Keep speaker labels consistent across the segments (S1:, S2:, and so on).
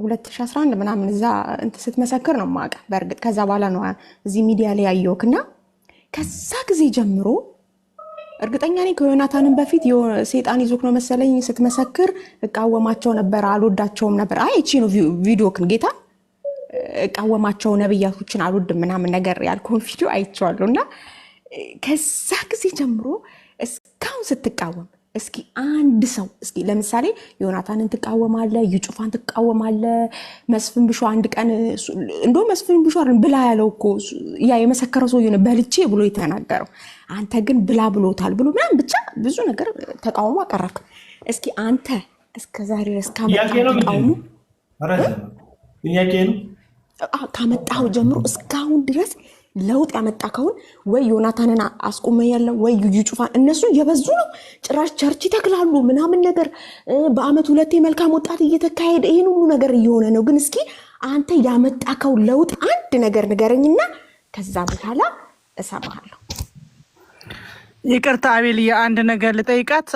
S1: 2011 ምናምን እዛ እንት ስትመሰክር ነው ማቀ በርግጥ ከዛ በኋላ ነው እዚህ ሚዲያ ላይ ያየውክና ከዛ ጊዜ ጀምሮ እርግጠኛ ነኝ ከዮናታንን በፊት ሰይጣን ይዞክ ነው መሰለኝ ስትመሰክር እቃወማቸው ነበር አልወዳቸውም ነበር አይ እቺ ነው ቪዲዮክን ጌታ እቃወማቸው ነብያቶችን አልወድም ምናምን ነገር ያልኩን ቪዲዮ አይቻለሁና ከዛ ጊዜ ጀምሮ እስካሁን ስትቃወም እስኪ አንድ ሰው እስኪ ለምሳሌ ዮናታንን ትቃወማለ ይጩፋን ትቃወማለ መስፍን ብሾ አንድ ቀን እንዶ መስፍን ብሾ አይደል ብላ ያለው እኮ ያ የመሰከረው ሰው የሆነ በልቼ ብሎ የተናገረው አንተ ግን ብላ ብሎታል ብሎ ምናምን ብቻ ብዙ ነገር ተቃውሞ አቀረብክ እስኪ አንተ እስከዛሬ እስካመጣው ካመጣው ጀምሮ እስካሁን ድረስ ለውጥ ያመጣከውን ወይ ዮናታንን አስቆመያለው ወይ ይጩፋን እነሱ የበዙ ነው ጭራሽ ቸርች ተክላሉ ምናምን ነገር በአመት ሁለቴ መልካም ወጣት እየተካሄደ ይሄን ሁሉ ነገር እየሆነ ነው ግን እስኪ አንተ ያመጣከው ለውጥ አንድ ነገር ንገረኝና ከዛ በኋላ እሰማሃለሁ
S2: ይቅርታ አቤል አንድ ነገር ልጠይቃት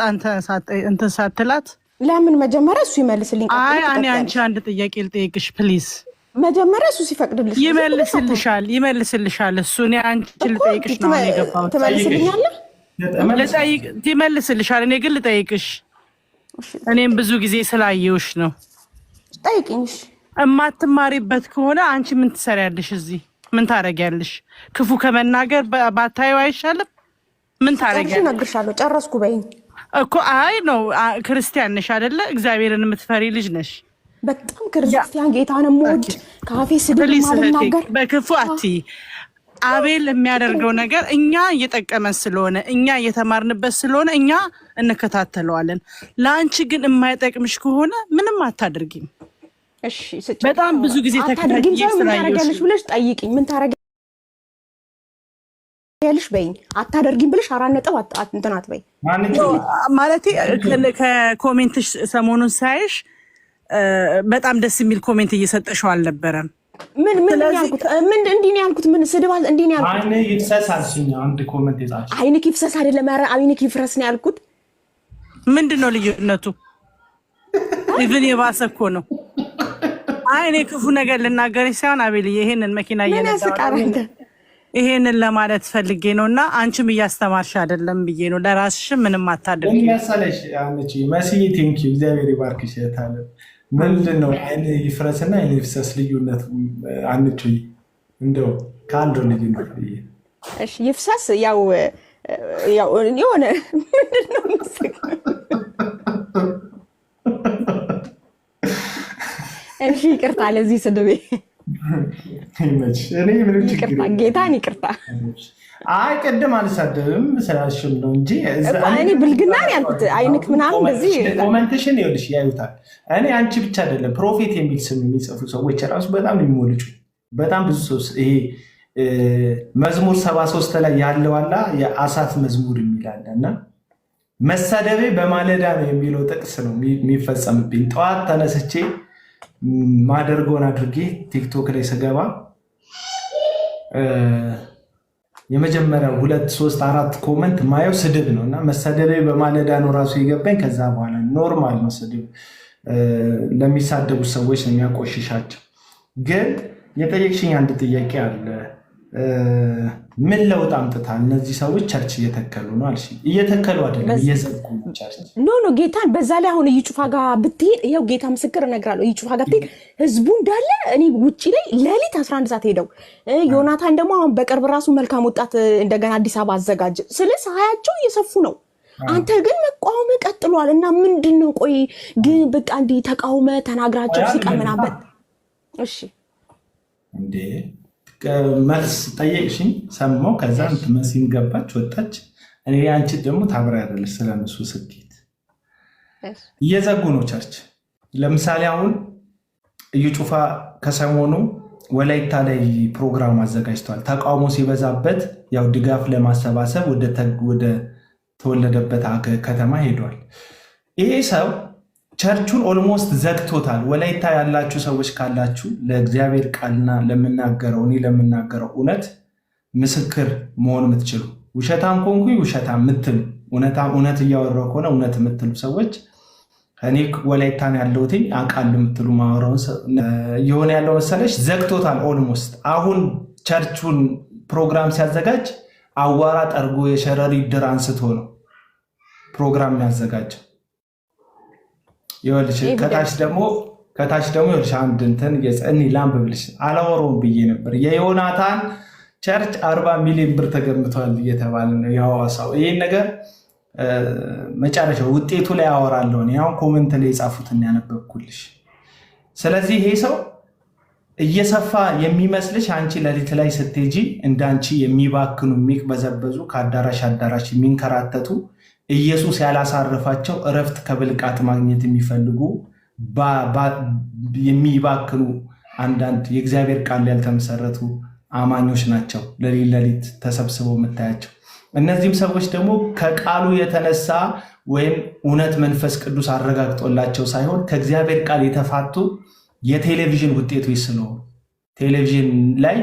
S2: አንተ ሳትላት
S1: ለምን መጀመሪያ እሱ ይመልስልኝ
S2: አይ እኔ አንቺ አንድ ጥያቄ ልጠይቅሽ ፕሊዝ
S1: መጀመሪያ እሱ ሲፈቅድልሽ
S2: ይመልስልሻል እሱ እኔ አንቺ ልጠይቅሽ ነው የገባው ይመልስልሻል እኔ ግን ልጠይቅሽ እኔም ብዙ ጊዜ ስላየውሽ ነው
S1: ጠይቅኝሽ
S2: እማትማሪበት ከሆነ አንቺ ምን ትሰሪያለሽ እዚህ ምን ታረጊያለሽ ክፉ ከመናገር ባታዩ አይሻልም ምን ታረጊያለሽ
S1: ነግርሻለሁ ጨረስኩ በይኝ
S2: እኮ አይ ነው ክርስቲያን ነሽ አይደለ እግዚአብሔርን የምትፈሪ ልጅ ነሽ
S1: በጣም ክርስቲያን ጌታንም ሞድ ካፌ ስድብ ማልናገር
S2: በክፉ አቲ አቤል የሚያደርገው ነገር እኛ እየጠቀመን ስለሆነ እኛ እየተማርንበት ስለሆነ እኛ እንከታተለዋለን ላንቺ ግን የማይጠቅምሽ ከሆነ ምንም አታደርጊም
S1: እሺ
S2: በጣም ብዙ ጊዜ ተከታተልሽ
S1: ስለያየሽ ብለሽ ጠይቂኝ ምን ታረጋለሽ በይኝ አታደርጊም ብለሽ 4 ነጥብ እንትናት በይ
S2: ማለቴ ከኮሜንትሽ ሰሞኑን ሳይሽ በጣም ደስ የሚል ኮሜንት እየሰጠሽው አልነበረም
S1: ምን ያልኩት ምን እንዲህ ነው ያልኩት ምን ስድባል እንዲህ ነው ያልኩት
S3: አይኔ ይፍሰስ አልሽኝ አንድ ኮሜንት ይጻፍ
S1: አይኔ ይፍሰስ አይደለም አይኔ ይፍረስ ነው ያልኩት
S2: ምንድነው ልዩነቱ ኢቭን የባሰኮ ነው አይኔ ክፉ ነገር ልናገርሽ ሳይሆን አቤል ይሄንን መኪና እየነዳው ይሄንን ለማለት ፈልጌ ነውና አንቺም እያስተማርሽ አይደለም ብዬ ነው ለራስሽ ምንም አታድርጊ
S3: መሰለሽ አንቺ መስይ ቲንክ ዩ እግዚአብሔር ይባርክሽ ታለ ምንድነው አይኔ ይፍረስና አይኔ ይፍሰስ ልዩነት አንቺ እንደው ካንዶ ልዩነት
S1: እሺ ይፍሰስ ያው የሆነ ምንድነው እሺ ይቅርታ ለዚህ ስድቤ
S3: እኔ ምንም ችግር
S1: ጌታን ይቅርታ
S3: አይ ቀደም አልሳደብም ስላልሽም ነው እንጂ
S1: እኔ ብልግናን ያልኩት አይንክ ምናምን በዚህ
S3: ኮሜንቴሽን ይኸውልሽ ያዩታል እኔ አንቺ ብቻ አይደለም ፕሮፌት የሚል ስም የሚጽፉ ሰዎች ራሱ በጣም የሚሞልጩ በጣም ብዙ ሰው ይሄ መዝሙር 73 ላይ ያለው አላ የአሳፍ መዝሙር የሚላልና መሳደቤ በማለዳ ነው የሚለው ጥቅስ ነው የሚፈጸምብኝ ጠዋት ተነስቼ ማደርገውን አድርጌ ቲክቶክ ላይ ስገባ የመጀመሪያው 2 3 4 ኮሜንት ማየው ስድብ ነውና መሰደቤ በማለዳ ነው ራሱ ይገባኝ ከዛ በኋላ ኖርማል ነው ስድብ ለሚሳደቡ ሰዎች ነው የሚያቆሽሻቸው ግን የጠየቅሽኝ አንድ ጥያቄ አለ ምን ለውጥ አምጥታል እነዚህ ሰዎች ቸርች እየተከሉ ነው አልሽ እየተከሉ አይደለም እየዘጉ ነው ቸርች
S1: ኖ ጌታን በዛ ላይ አሁን ይጩፋ ጋር ብትሄድ ይሄው ጌታ ምስክር እነግራለሁ ይጩፋ ጋር ብትሄድ ህዝቡ እንዳለ እኔ ውጪ ላይ ሌሊት 11 ሰዓት ሄደው ዮናታን ደግሞ አሁን በቅርብ ራሱ መልካም ወጣት እንደገና አዲስ አበባ አዘጋጀ ስለዚህ ሀያቸው እየሰፉ ነው አንተ ግን መቃወም ቀጥሏል እና ምንድነው ቆይ ግን በቃ እንዲ ተቃውመ ተናግራቸው ሲቀመናበት እሺ
S3: እንዴ መልስ ጠየቅሽኝ ሰማው ከዛ እንትመሲን ገባች ወጣች እኔ አንቺ ደግሞ ታብራራለሽ ስለነሱ ስኬት እየዘጉ ነው ቸርች ለምሳሌ አሁን ይጩፋ ከሰሞኑ ወላይታ ላይ ፕሮግራም አዘጋጅቷል ተቃውሞ ሲበዛበት ያው ድጋፍ ለማሰባሰብ ወደ ተወለደበት ከተማ ሄዷል ይሄ ሰው ቸርቹን ኦልሞስት ዘግቶታል ወላይታ ያላችሁ ሰዎች ካላችሁ ለእግዚአብሔር ቃልና ለምናገረው እውነት ምስክር መሆን የምትችሉ ውሸታም ኮንኩኝ ውሸታም ምትሉ እውነት እያወራው ከሆነ እውነት የምትሉ ሰዎች እኔ ወላይታን ያለሁትኝ አውቃለሁ የምትሉ ማወራውን የሆነ ያለው መሰለሽ ዘግቶታል ኦልሞስት። አሁን ቸርቹን ፕሮግራም ሲያዘጋጅ አዋራ ጠርጎ የሸረሪት ድር አንስቶ ነው ፕሮግራም የሚያዘጋጀው። ይኸውልሽ ከታች ደግሞ ይኸውልሽ አንድ እንትን የጸኒ ላምብብልሽ አላወራውም ብዬ ነበር። የዮናታን ቸርች 40 ሚሊዮን ብር ተገምቷል እየተባለ ነው የሐዋሳው። ይህን ነገር መጨረሻው ውጤቱ ላይ አወራለሁ። ያው ኮሜንት ላይ የጻፉትን ያነበብኩልሽ። ስለዚህ ይሄ ሰው እየሰፋ የሚመስልሽ አንቺ ሌሊት ላይ ስትሄጂ እንዳንቺ የሚባክኑ የሚቅበዘበዙ ከአዳራሽ አዳራሽ የሚንከራተቱ ኢየሱስ ያላሳረፋቸው እረፍት ከብልቃት ማግኘት የሚፈልጉ የሚባክኑ አንዳንድ የእግዚአብሔር ቃል ያልተመሰረቱ አማኞች ናቸው ሌሊት ተሰብስበው የምታያቸው። እነዚህም ሰዎች ደግሞ ከቃሉ የተነሳ ወይም እውነት መንፈስ ቅዱስ አረጋግጦላቸው ሳይሆን ከእግዚአብሔር ቃል የተፋቱ የቴሌቪዥን ውጤቶች ስለሆኑ ቴሌቪዥን ላይ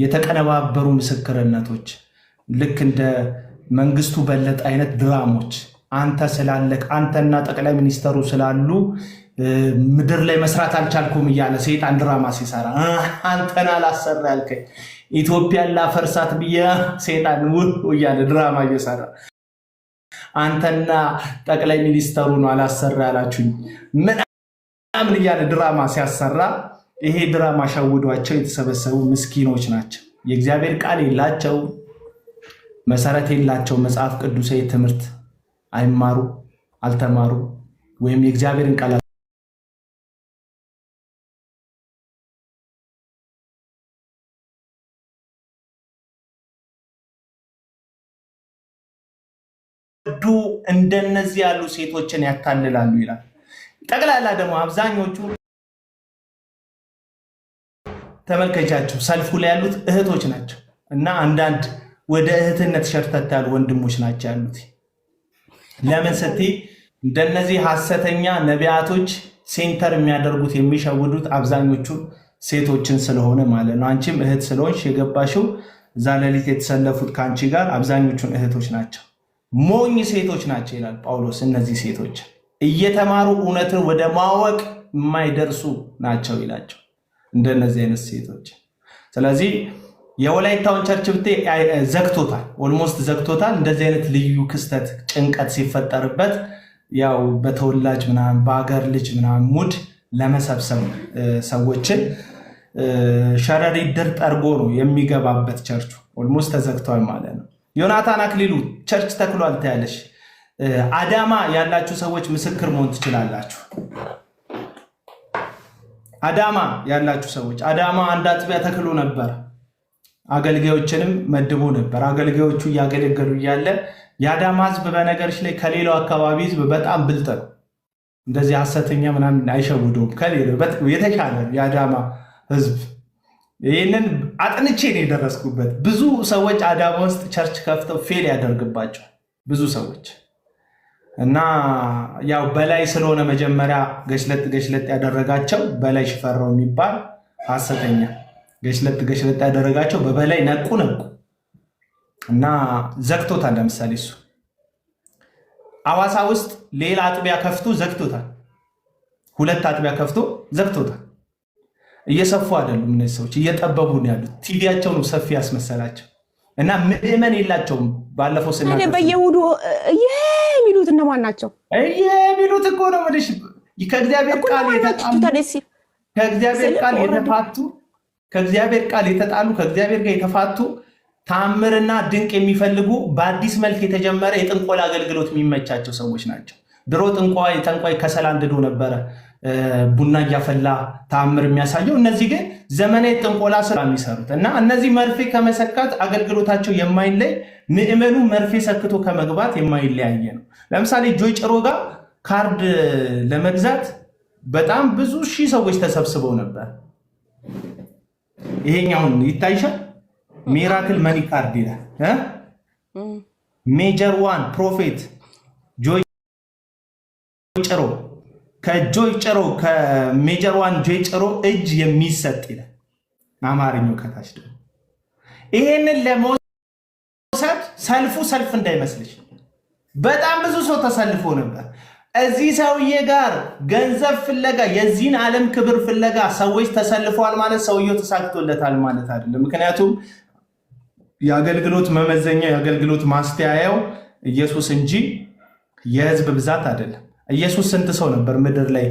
S3: የተቀነባበሩ ምስክርነቶች ልክ እንደ መንግስቱ በለጠ አይነት ድራሞች አንተ ስላለክ አንተና ጠቅላይ ሚኒስተሩ ስላሉ ምድር ላይ መስራት አልቻልኩም እያለ ሰይጣን ድራማ ሲሰራ አንተና ላሰራ ያልከኝ ኢትዮጵያን ላፈርሳት ብዬ ሰይጣን እያለ ድራማ እየሰራ አንተና ጠቅላይ ሚኒስተሩ ነው አላሰራ ያላችሁኝ ምናምን እያለ ድራማ ሲያሰራ ይሄ ድራማ ሸውዷቸው የተሰበሰቡ ምስኪኖች ናቸው። የእግዚአብሔር ቃል የላቸው፣ መሰረት የላቸው፣ መጽሐፍ ቅዱሳዊ ትምህርት አይማሩ አልተማሩ ወይም የእግዚአብሔርን ቃል እንደነዚህ ያሉ ሴቶችን ያታልላሉ ይላል። ጠቅላላ ደግሞ አብዛኞቹ ተመልከቻቸው ሰልፉ ላይ ያሉት እህቶች ናቸው እና አንዳንድ ወደ እህትነት ሸርተት ያሉ ወንድሞች ናቸው ያሉት። ለምን ስትይ እንደነዚህ ሐሰተኛ ነቢያቶች ሴንተር የሚያደርጉት የሚሸውዱት አብዛኞቹ ሴቶችን ስለሆነ ማለት ነው። አንቺም እህት ስለሆንሽ የገባሽው እዛ ሌሊት የተሰለፉት ከአንቺ ጋር አብዛኞቹን እህቶች ናቸው። ሞኝ ሴቶች ናቸው ይላል ጳውሎስ። እነዚህ ሴቶች እየተማሩ እውነትን ወደ ማወቅ የማይደርሱ ናቸው ይላቸው እንደነዚህ አይነት ሴቶች። ስለዚህ የወላይታውን ቸርች ብቴ ዘግቶታል፣ ኦልሞስት ዘግቶታል። እንደዚህ አይነት ልዩ ክስተት ጭንቀት ሲፈጠርበት ያው በተወላጅ ምናምን በአገር ልጅ ምናምን ሙድ ለመሰብሰብ ሰዎችን ሸረሪት ድር ጠርጎ ነው የሚገባበት ቸርቹ። ኦልሞስት ተዘግቷል ማለት ነው። ዮናታን አክሊሉ ቸርች ተክሏል ታያለሽ። አዳማ ያላችሁ ሰዎች ምስክር መሆን ትችላላችሁ። አዳማ ያላችሁ ሰዎች አዳማ አንድ አጥቢያ ተክሎ ነበር። አገልጋዮችንም መድቦ ነበር። አገልጋዮቹ እያገለገሉ እያለ የአዳማ ህዝብ በነገርሽ ላይ ከሌላው አካባቢ ህዝብ በጣም ብልጥ ነው። እንደዚህ ሐሰተኛ ምናምን አይሸውደውም። ከሌላው የተሻለ የአዳማ ህዝብ። ይህንን አጥንቼ ነው የደረስኩበት። ብዙ ሰዎች አዳማ ውስጥ ቸርች ከፍተው ፌል ያደርግባቸዋል ብዙ ሰዎች እና ያው በላይ ስለሆነ መጀመሪያ ገሽለጥ ያደረጋቸው በላይ ሽፈራው የሚባል ሐሰተኛ ገሽለጥ ያደረጋቸው በበላይ ነቁ እና ዘግቶታል። ለምሳሌ እሱ ሐዋሳ ውስጥ ሌላ አጥቢያ ከፍቶ ዘግቶታል። 2 አጥቢያ ከፍቶ ዘግቶታል። እየሰፉ አይደሉም እነዚህ ሰዎች እየጠበቡ ነው ያሉት። ቲቪያቸው ነው ሰፊ ያስመሰላቸው እና ምዕመን የላቸውም። ባለፈው ስናገር
S1: በየሁዱ የሚሉት እነማን ናቸው?
S3: የሚሉት እኮ ነው የምልሽ ከእግዚአብሔር ቃል የተጣሉ ከእግዚአብሔር ጋር የተፋቱ ታምርና ድንቅ የሚፈልጉ በአዲስ መልክ የተጀመረ የጥንቆላ አገልግሎት የሚመቻቸው ሰዎች ናቸው። ድሮ ጠንቋይ ከሰል አንድዶ ነበረ ቡና እያፈላ ታምር የሚያሳየው። እነዚህ ግን ዘመናዊ ጥንቆላ ስራ የሚሰሩት እና እነዚህ መርፌ ከመሰካት አገልግሎታቸው የማይለይ ምዕመኑ መርፌ ሰክቶ ከመግባት የማይለያየ ነው። ለምሳሌ ጆይ ጭሮ ጋር ካርድ ለመግዛት በጣም ብዙ ሺህ ሰዎች ተሰብስበው ነበር። ይሄኛውን ይታይሻል። ሚራክል መኒ ካርድ ይላል። ሜጀር ዋን ፕሮፌት ጆይ ጭሮ ከጆይ ጭሮ ከሜጀር ዋን ጆይ ጭሮ እጅ የሚሰጥ ይላል አማርኛው ከታች ደግሞ። ይሄንን ለመውሰድ ሰልፍ እንዳይመስልሽ በጣም ብዙ ሰው ተሰልፎ ነበር። እዚህ ሰውዬ ጋር ገንዘብ ፍለጋ የዚህን ዓለም ክብር ፍለጋ ሰዎች ተሰልፈዋል ማለት ሰውየው ተሳክቶለታል ማለት አይደለም። ምክንያቱም የአገልግሎት መመዘኛ የአገልግሎት ማስተያየው ኢየሱስ እንጂ የህዝብ ብዛት አይደለም። ኢየሱስ ስንት ሰው ነበር ምድር ላይ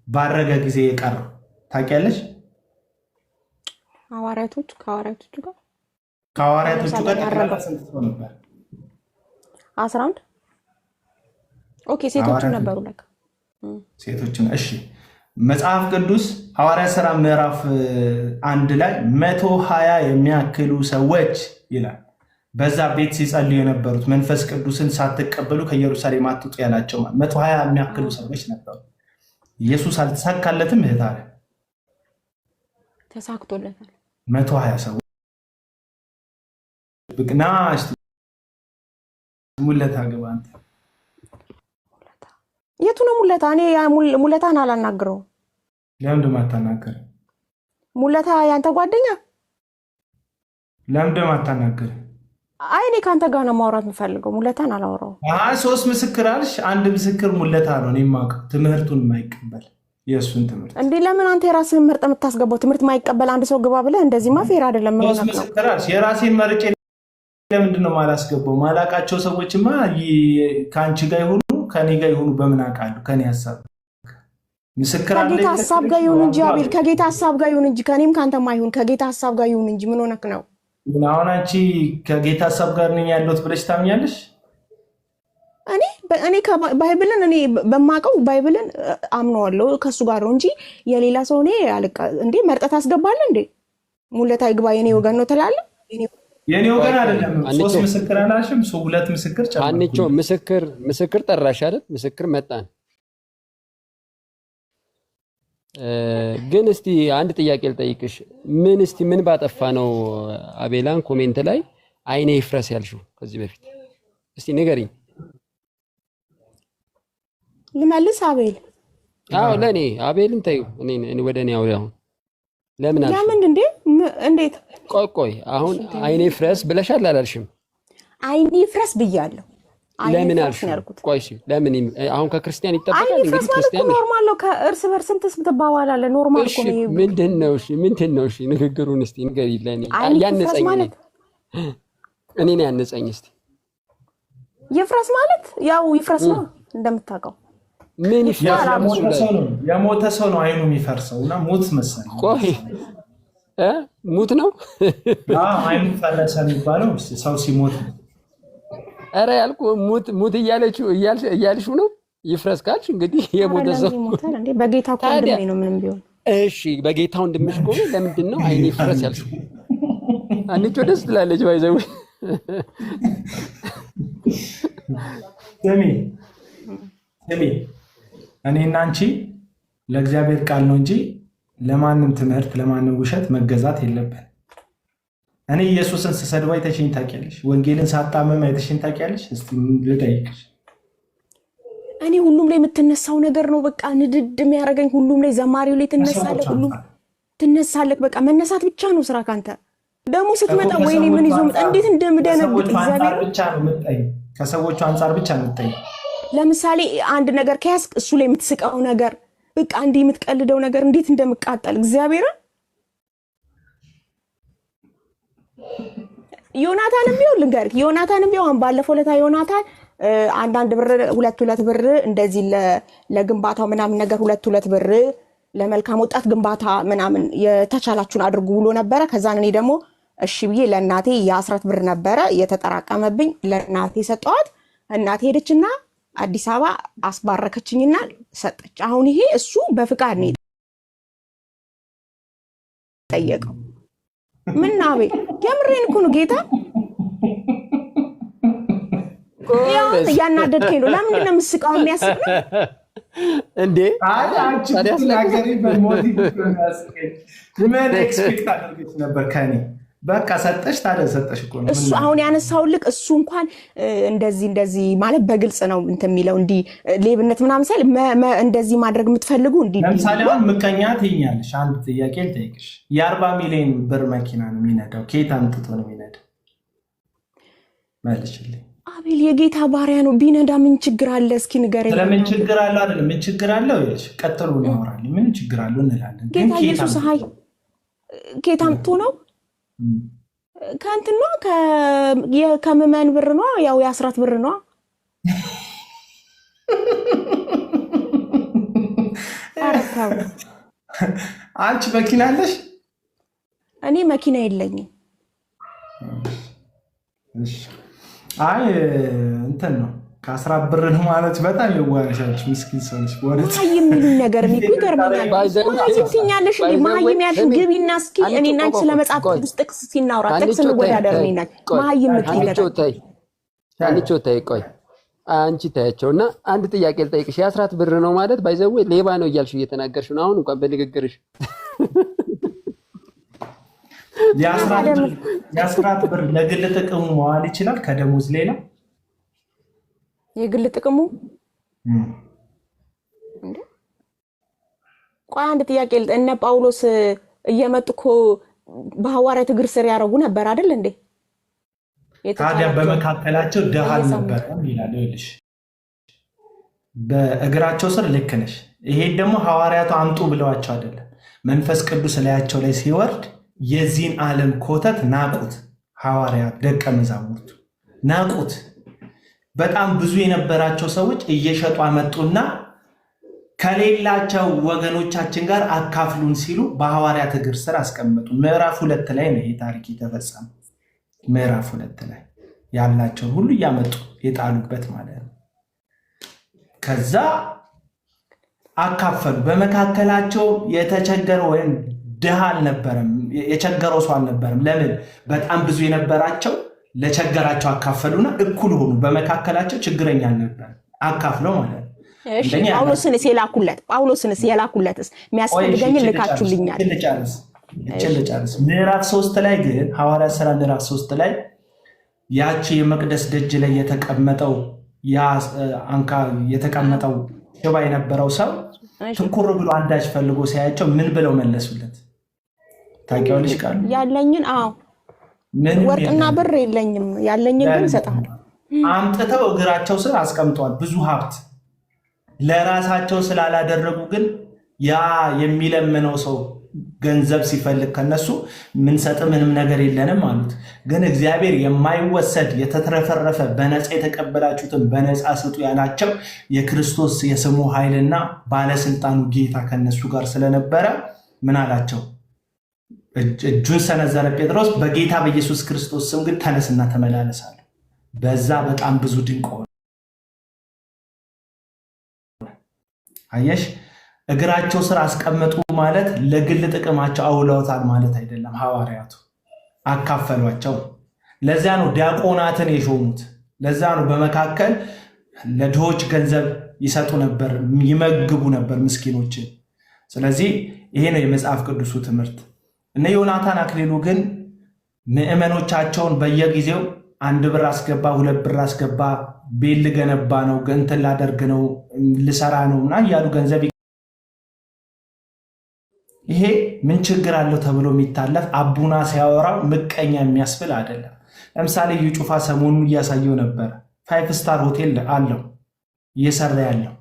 S3: ባረገ ጊዜ የቀረው ታውቂያለሽ? ከሐዋርያቶቹ ጋር ስንት ሰው ነበር?
S1: 11 ኦኬ፣ ሴቶች ነበሩ ለካ
S3: ሴቶችን። እሺ መጽሐፍ ቅዱስ ሐዋርያ ሥራ ምዕራፍ 1 ላይ 120 የሚያክሉ ሰዎች ይላል በዛ ቤት ሲጸልዩ የነበሩት መንፈስ ቅዱስን ሳትቀበሉ ከኢየሩሳሌም አትውጡ ያላቸው 120 የሚያክሉ ሰዎች ነበሩ። ኢየሱስ አልተሳካለትም። እህት አለ
S1: ተሳክቶለታል።
S3: 120 ሰዎች ብቅና ሙለታ ገባ። አንተ
S1: የቱ ነው ሙለታ? እኔ ሙለታን አላናግረው።
S3: ለምን ማታናገር?
S1: ሙለታ ያንተ ጓደኛ
S3: ለምን ማታናገር?
S1: አይ እኔ ካንተ ጋር ነው ማውራት የምፈልገው። ሙለታን አላወራው።
S3: ሶስት ምስክር አልሽ። አንድ ምስክር ሙለታ ነው። እኔ የማውቀው ትምህርቱን የማይቀበል የእሱን ትምህርት
S1: እንዴ። ለምን አንተ የራስህን መርጠህ የምታስገባው? ትምህርት የማይቀበል አንድ ሰው ግባ ብለህ እንደዚህማ ፌር አይደለም።
S3: ሶስት ምስክር አልሽ። የራሴን መርጬ ለምንድን ነው ማላስገባው? ማላቃቸው ሰዎችማ ከአንቺ ጋር ይሁኑ ከኔ ጋር ይሁኑ በምን አውቃለሁ? ከኔ ሀሳብ ምስክር አለ።
S1: ከጌታ ሀሳብ ጋር ይሁን እንጂ አቤል፣ ከጌታ ሀሳብ ጋር ይሁን እንጂ ከኔም ካንተም አይሁን፣ ከጌታ ሀሳብ ጋር ይሁን እንጂ ምን ሆነክ ነው?
S3: አሁን አንቺ ከጌታ ሀሳብ ጋር ነኝ ያለሁት ብለሽ ታምኛለሽ?
S1: እኔ ባይብልን እኔ በማውቀው ባይብልን አምነዋለሁ ከሱ ጋር ነው እንጂ የሌላ ሰው እኔ አልቃ እንዴ መርጠህ ታስገባለህ እንዴ? ሙለታ ይግባ የኔ ወገን ነው ትላለህ?
S3: የኔ ወገን አይደለም። ሶስት ምስክር አላልሽም? ሁለት ምስክር ጨምሮ
S4: አንቺ ምስክር ጠራሽ አይደል? ምስክር መጣን። ግን እስቲ አንድ ጥያቄ ልጠይቅሽ። ምን ባጠፋ ነው አቤላን ኮሜንት ላይ አይኔ ይፍረስ ያልሽው ከዚህ በፊት? እስቲ ንገሪኝ።
S1: ልመልስ አቤል?
S4: አዎ ለኔ አቤልን ተይው፣ እኔ ወደ እኔ አሁን ለምን አልሽ?
S1: ለምን እንዴት?
S4: ቆይ አሁን አይኔ ይፍረስ ብለሻል አላልሽም?
S1: አይኔ ይፍረስ ብያለሁ።
S4: ለምን አልሽው? ቆይ እሺ፣ ለምን አሁን ከክርስቲያን ይጠበቃል? እንግዲህ ክርስቲያን
S1: ኖርማል ነው። ከእርስ በርስም ትባባላለህ። ኖርማል እኮ ነው።
S4: ምንድን ነው? እሺ ንግግሩን እስቲ ንገሪኝ። ለኔ ያነጸኝ እኔ ነው ያነጸኝ። እስቲ
S1: ይፍረስ ማለት ያው ይፍረስ ነው እንደምታውቀው።
S4: ምን ይፍረስ?
S3: የሞተ ሰው ነው አይኑ የሚፈርሰው እና ሙት መሰለኝ።
S4: ቆይ ሙት ነው?
S3: አይኑ ፈረሰ የሚባለው ሰው ሲሞት ነው።
S4: ኧረ ያልኩህ ሙት እያልሽው ነው። ይፍረስ ካልሽ እንግዲህ የሞተ ሰው
S1: በጌታ እኮ ወንድሜ ነው ምንም ቢሆን።
S4: እሺ በጌታ ወንድምሽ ከሆነ ለምንድን ነው አይኔ ይፍረስ ያልሽው? አንቺ ደስ ትላለች ባይዘው።
S3: ስሚ እኔና አንቺ ለእግዚአብሔር ቃል ነው እንጂ ለማንም ትምህርት ለማንም ውሸት መገዛት የለብን። እኔ ኢየሱስን ስሰድብ አይተሽኝ ታውቂያለሽ? ወንጌልን ሳጣመም አይተሽኝ ታውቂያለሽ? እስቲ ልጠይቅሽ።
S1: እኔ ሁሉም ላይ የምትነሳው ነገር ነው በቃ ንድድ የሚያደርገኝ። ሁሉም ላይ ዘማሪው ላይ ትነሳለህ፣ ሁሉም ትነሳለህ። በቃ መነሳት ብቻ ነው ስራ ካንተ። ደግሞ ስትመጣ ወይኔ ምን ይዞ መጣ እንዴት እንደምደነግጥ እግዚአብሔር
S3: ብቻ ነው የምትጠይኝ። ከሰዎቹ አንጻር ብቻ ነው የምትጠይኝ።
S1: ለምሳሌ አንድ ነገር ከያዝክ እሱ ላይ የምትስቀው ነገር በቃ እንዲህ የምትቀልደው ነገር እንዴት እንደምቃጠል እግዚአብሔርን። ዮናታንም ቢሆን ልንገርህ፣ ዮናታንም ቢሆን ባለፈው ለታ ዮናታን አንዳንድ ብር ሁለት ብር እንደዚህ ለግንባታው ምናምን ነገር ሁለት ብር ለመልካም ወጣት ግንባታ ምናምን የተቻላችሁን አድርጉ ብሎ ነበረ። ከዛን እኔ ደግሞ እሺ ብዬ ለእናቴ የ10 ብር ነበረ የተጠራቀመብኝ ለእናቴ ሰጠዋት። እናቴ ሄደችና አዲስ አበባ አስባረከችኝና ሰጠች። አሁን ይሄ እሱ በፍቃድ ነው ጠየቀው። ምን አቤ የምሬን እኮ ነው ጌታ ያናደድከኝ ነው። ለምንድን ነው የምስቀው? የሚያስቅ ነው
S4: እንዴ?
S3: ምን ኤክስፔክት አድርገሽ ነበር ከኔ? በቃ ሰጠሽ። ታዲያ ሰጠሽ እኮ ነው።
S1: እሱ አሁን ያነሳው ልክ እሱ እንኳን እንደዚህ ማለት በግልጽ ነው እንትን የሚለው እንዲህ ሌብነት ምናምን ሳይል እንደዚህ ማድረግ የምትፈልጉ እንዲህ
S3: ለምሳሌ አሁን ምቀኛ ትይኛለሽ። አንድ ጥያቄ ልጠይቅሽ። የ40 ሚሊዮን ብር መኪና ነው የሚነዳው። ከየት አምጥቶ ነው የሚነዳው? መልሽልኝ።
S1: አቤል የጌታ ባሪያ ነው። ቢነዳ ምን ችግር አለ? እስኪ ንገረኝ።
S3: ስለምን ችግር አለው? አይደለም ምን ችግር አለው? ይልሽ ቀጥሉ እናወራለን። ምን ችግር አለው እንላለን። ግን
S1: ጌታ ኢየሱስ ኬት አምጥቶ ነው? ከእንትን ነው ከምዕመን ብር ነው? ያው የአስራት ብር ነው።
S3: አንቺ መኪና አለሽ?
S1: እኔ መኪና የለኝም።
S3: አይ እንትን ነው ከአስራት ብር ነው ማለት በጣም የዋረሻች ምስኪን ሰው ነች።
S1: ማይም የሚሉኝ ነገር እኮ ይገርመኛል። ማይም ሲኛለሽ ማይም ያልሽን ግቢና እስኪ እኔና አንቺ ስለ መጽሐፍ ቅዱስ ጥቅስ ሲናወራ ጥቅስ እንወዳደር እኔና ማይም የምትይኝ
S4: አንቺ ወጣይ ቆይ አንቺ ታያቸውና አንድ ጥያቄ ልጠይቅሽ። የአስራት ብር ነው ማለት ባይዘው ሌባ ነው እያልሽ እየተናገርሽ ነው አሁን እንኳን በንግግርሽ።
S3: የአስራት ብር ለግል ጥቅሙ መዋል ይችላል ከደሞዝ ሌላ?
S1: የግል ጥቅሙ ቆይ አንድ ጥያቄ እነ ጳውሎስ እየመጡ እኮ በሐዋርያት እግር ስር ያደረጉ ነበር አይደል እንዴ?
S3: ታዲያ በመካከላቸው ድሃ አልነበረም ይላል። ይልሽ በእግራቸው ስር ልክ ነሽ። ይሄ ደግሞ ሐዋርያቱ አምጡ ብለዋቸው አይደለም። መንፈስ ቅዱስ ላያቸው ላይ ሲወርድ የዚህን ዓለም ኮተት ናቁት። ሐዋርያት ደቀ መዛሙርቱ ናቁት። በጣም ብዙ የነበራቸው ሰዎች እየሸጡ አመጡና ከሌላቸው ወገኖቻችን ጋር አካፍሉን ሲሉ በሐዋርያት እግር ስር አስቀመጡ። ምዕራፍ 2 ላይ ነው ይሄ ታሪክ የተፈጸመው። ምዕራፍ 2 ላይ ያላቸው ሁሉ እያመጡ የጣሉበት ማለት ነው። ከዛ አካፈሉ። በመካከላቸው የተቸገረ ወይም ድሃ አልነበረም፣ የቸገረው ሰው አልነበረም። ለምን? በጣም ብዙ የነበራቸው ለቸገራቸው አካፈሉና እኩል ሆኑ። በመካከላቸው ችግረኛ አልነበረም፣ አካፍለው ማለት ነው።
S1: እሺ ጳውሎስንስ የላኩለትስ የሚያስፈልገኝ ልካችሁልኛል።
S3: ልጨርስ። ምዕራፍ 3 ላይ ግን ሐዋርያት ሥራ ምዕራፍ 3 ላይ ያቺ የመቅደስ ደጅ ላይ የተቀመጠው የተቀመጠው ሽባ የነበረው ሰው ትኩር ብሎ አንዳች ፈልጎ ሲያያቸው ምን ብለው መለሱለት? ታውቂዋለሽ? ቃሉ
S1: ያለኝን ወርቅና ብር የለኝም፣ ያለኝን ግን እሰጥሃለሁ።
S3: አምጥተው እግራቸው ስር አስቀምጠዋል። ብዙ ሀብት ለራሳቸው ስላላደረጉ ግን ያ የሚለምነው ሰው ገንዘብ ሲፈልግ ከነሱ ምንሰጥ ምንም ነገር የለንም አሉት። ግን እግዚአብሔር የማይወሰድ የተትረፈረፈ በነፃ የተቀበላችሁትን በነፃ ስጡ ያላቸው የክርስቶስ የስሙ ኃይልና ባለስልጣኑ ጌታ ከነሱ ጋር ስለነበረ ምን አላቸው? እጁን ሰነዘረ ጴጥሮስ። በጌታ በኢየሱስ ክርስቶስ ስም ግን ተነስና ተመላለሳለ። በዛ በጣም ብዙ ድንቅ ሆነ። አየሽ፣ እግራቸው ስር አስቀመጡ ማለት ለግል ጥቅማቸው አውለውታል ማለት አይደለም። ሐዋርያቱ አካፈሏቸው። ለዚያ ነው ዲያቆናትን የሾሙት። ለዛ ነው በመካከል ለድሆች ገንዘብ ይሰጡ ነበር፣ ይመግቡ ነበር ምስኪኖችን። ስለዚህ ይሄ ነው የመጽሐፍ ቅዱሱ ትምህርት። እነ ዮናታን አክሊሉ ግን ምዕመኖቻቸውን በየጊዜው 1 ብር አስገባ፣ 2 ብር አስገባ፣ ቤት ልገነባ ነው፣ እንትን ላደርግ ነው፣ ልሰራ ነው እና እያሉ ገንዘብ ይሄ ምን ችግር አለው ተብሎ የሚታለፍ አቡና ሲያወራው ምቀኛ የሚያስብል አይደለም። ለምሳሌ እዩ ጩፋ ሰሞኑን እያሳየው ነበር። 5 ስታር ሆቴል አለው እየሰራ ያለው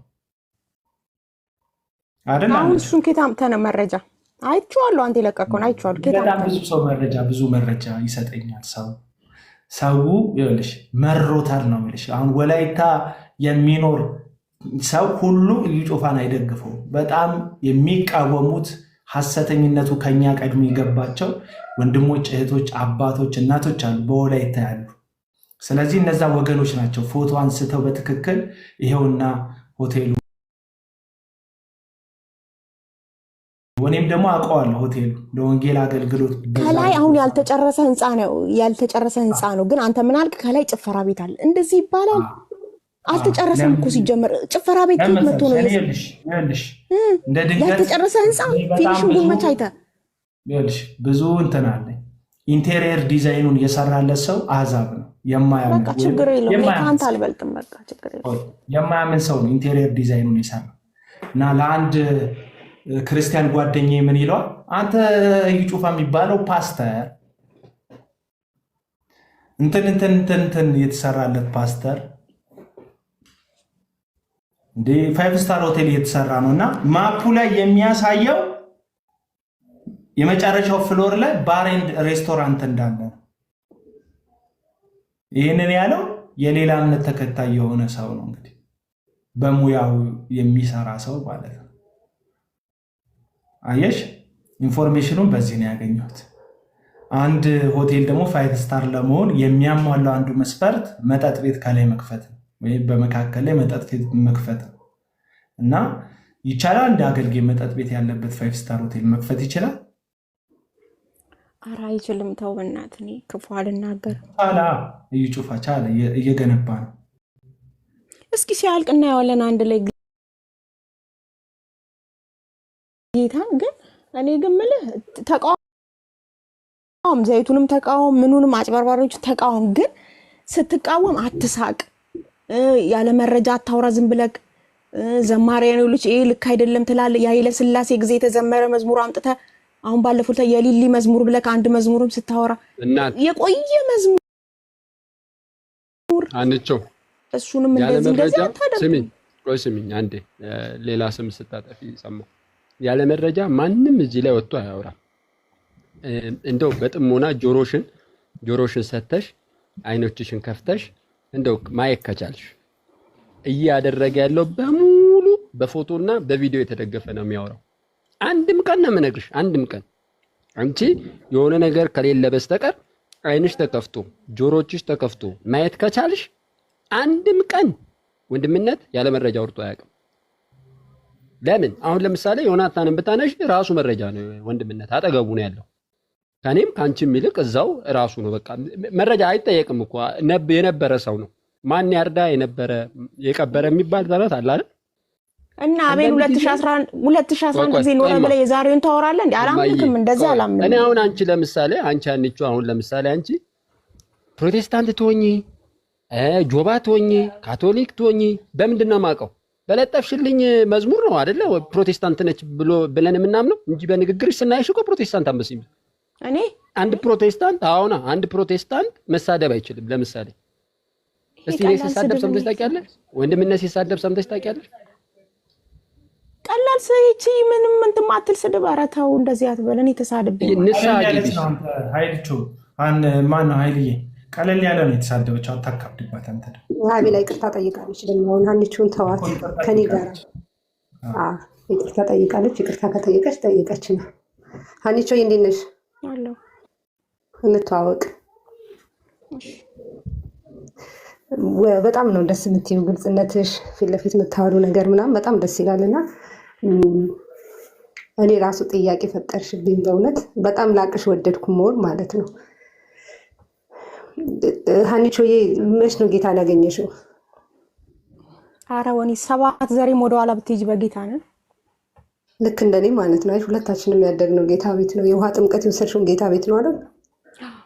S3: አይደል?
S1: አሁን እሱን ከየት አምጥተህ ነው መረጃ? አይቼዋለሁ። አንተ የለቀቀውን አይቼዋለሁ።
S3: በጣም ብዙ ሰው ብዙ መረጃ ይሰጠኛል። ሰው ይኸውልሽ መሮታል ነው የምልሽ። አሁን ወላይታ የሚኖር ሰው ሁሉ እዩ ጩፋን አይደግፈው። በጣም የሚቃወሙት ሐሰተኝነቱ ከኛ ቀድሞ የገባቸው ወንድሞች፣ እህቶች፣ አባቶች፣ እናቶች አሉ በወላይታ ያሉ። ስለዚህ እነዛ ወገኖች ናቸው ፎቶ አንስተው በትክክል ይሄውና ሆቴሉ። እኔም ደግሞ አውቀዋለሁ ሆቴሉ ለወንጌል አገልግሎት
S1: ከላይ አሁን ያልተጨረሰ ህንፃ ነው። ግን አንተ ምን አልክ? ከላይ ጭፈራ ቤት አለ እንደዚህ ይባላል። አልተጨረሰም እኮ ሲጀመር ጭፈራ ቤት መጥቶ ነው ያልተጨረሰ ህንፃ ፊኒሽንጉን መች አይተህ?
S3: ብዙ እንትን አለ። ኢንቴሪየር ዲዛይኑን የሰራለት ሰው አሕዛብ ነው የማያምን።
S1: በቃ ችግር የለውም ከአንተ አልበልጥም። በቃ ችግር የለውም
S3: የማያምን ሰው ነው ኢንቴሪየር ዲዛይኑን የሰራው። እና ለአንድ ክርስቲያን ጓደኛዬ ምን ይለዋል? አንተ እዩ ጩፋ የሚባለው ፓስተር እንትን የተሰራለት ፓስተር እንደ 5 ስታር ሆቴል እየተሰራ ነውና ማፑ ላይ የሚያሳየው የመጨረሻው ፍሎር ላይ ባር ኤንድ ሬስቶራንት እንዳለ ነው። ይሄንን ያለው የሌላ እምነት ተከታይ የሆነ ሰው ነው እንግዲህ በሙያው የሚሰራ ሰው ማለት ነው። አየሽ ኢንፎርሜሽኑን በዚህ ነው ያገኘሁት። አንድ ሆቴል ደግሞ 5 ስታር ለመሆን የሚያሟላው አንዱ መስፈርት መጠጥ ቤት ከላይ መክፈት ነው ወይ በመካከል ላይ መጠጥ ቤት መክፈት ነው። እና ይቻላል እንደ አገልጋይ መጠጥ ቤት ያለበት 5 ስታር ሆቴል መክፈት ይችላል?
S1: ኧረ አይችልም። ተው በእናትህ እኔ ክፉ አልናገርም።
S3: ቻላ እየጩፋ ቻላ እየገነባ ነው።
S1: እስኪ ሲያልቅ እናየዋለን አንድ ላይ ጌታን። ግን እኔ ግን የምልህ ተቃውም፣ ዘይቱንም ተቃውም፣ ምኑንም አጭበርባሪዎች ተቃውም። ግን ስትቃወም አትሳቅ፣ ያለ መረጃ አታውራ። ዝም ብለህ ዘማሪያን ልጅ ይሄ ልክ አይደለም ትላለህ። የኃይለ ሥላሴ ጊዜ የተዘመረ መዝሙር አምጥተህ አሁን ባለፈው የሊሊ መዝሙር ብለህ አንድ መዝሙርም ስታወራ የቆየ መዝሙር
S4: አንቺው
S1: እሱንም እንደዚህ
S4: አታደርግም። ስሚኝ አንዴ ሌላ ስም ስታጠፊ ሰማሁ። ያለ መረጃ ማንም እዚህ ላይ ወጥቶ አያወራም። እንደው በጥሞና ጆሮሽን ሰተሽ አይኖችሽን ከፍተሽ እንደው ማየት ከቻልሽ እያደረገ ያለው በሙሉ በፎቶና በቪዲዮ የተደገፈ ነው የሚያወራው። አንድም ቀን ነው የምነግርሽ፣ አንድም ቀን አንቺ የሆነ ነገር ከሌለ በስተቀር አይንሽ ተከፍቶ ጆሮችሽ ተከፍቶ ማየት ከቻልሽ አንድም ቀን ወንድምነት ያለ መረጃ ወርጦ አያውቅም። ለምን? አሁን ለምሳሌ ዮናታንን ብታነሽ ራሱ መረጃ ነው ወንድምነት፣ አጠገቡ ነው ያለው። ከኔም ካንቺም ይልቅ እዛው ራሱ ነው። በቃ መረጃ አይጠየቅም እኮ የነበረ ሰው ነው። ማን ያርዳ የቀበረ የሚባል ተረት አለ አይደል?
S1: እና አቤል 2011 ጊዜ ኖረ ብለህ የዛሬውን ታወራለህ እንዴ? አላምንክም፣ እንደዚህ አላምንም።
S4: እኔ አሁን አንቺ ለምሳሌ አሁን ለምሳሌ አንቺ ፕሮቴስታንት ትሆኚ ጆባ ትሆኚ ካቶሊክ ትሆኚ በምንድን ነው የማውቀው? በለጠፍሽልኝ መዝሙር ነው አይደለ? ፕሮቴስታንት ነች ብለን የምናምነው እንጂ በንግግርሽ ስናይሽ እኮ ፕሮቴስታንት አንበሲም።
S1: እኔ
S4: አንድ ፕሮቴስታንት መሳደብ አይችልም። ለምሳሌ እስቲ እኔ ሲሳደብ ሰምተሽ ታውቂያለሽ? ወንድምነት ሲሳደብ ሰምተሽ ታውቂያለሽ?
S1: ቀላል ሰይቺ ምንም እንትን ማትል ስድብ። ኧረ ተው እንደዚህ አትበል። እኔ ተሳድብኝ
S3: ኃይልቾ ማን ነው ኃይልዬ? ቀለል ያለ ነው የተሳደበችው። አታካብድባት አንተ።
S5: አቤላ ይቅርታ ጠይቃለች። ደግሞ አሁን ሀኒቾን ተዋት ከኔ ጋር ይቅርታ ጠይቃለች። ይቅርታ ከጠየቀች ጠየቀች ነው። ሀኒቾ እንዴት ነሽ?
S1: አለሁ።
S5: እንተዋወቅ። በጣም ነው ደስ የምትይው ግልጽነትሽ፣ ፊት ለፊት የምታወሩ ነገር ምናምን በጣም ደስ ይላልና እኔ ራሱ ጥያቄ ፈጠርሽብኝ። በእውነት በጣም ላቅሽ ወደድኩ ሞር ማለት ነው። ሀኒቾዬ መች ነው ጌታን ያገኘሽው?
S1: ኧረ ወኒ 7 ዘሬም ወደኋላ ብትሄጂ በጌታ ነን።
S5: ልክ እንደኔ ማለት ነው። ሁለታችንም ያደግነው ጌታ ቤት ነው። የውሃ ጥምቀት የወሰድሽውን ጌታ ቤት ነው አይደል?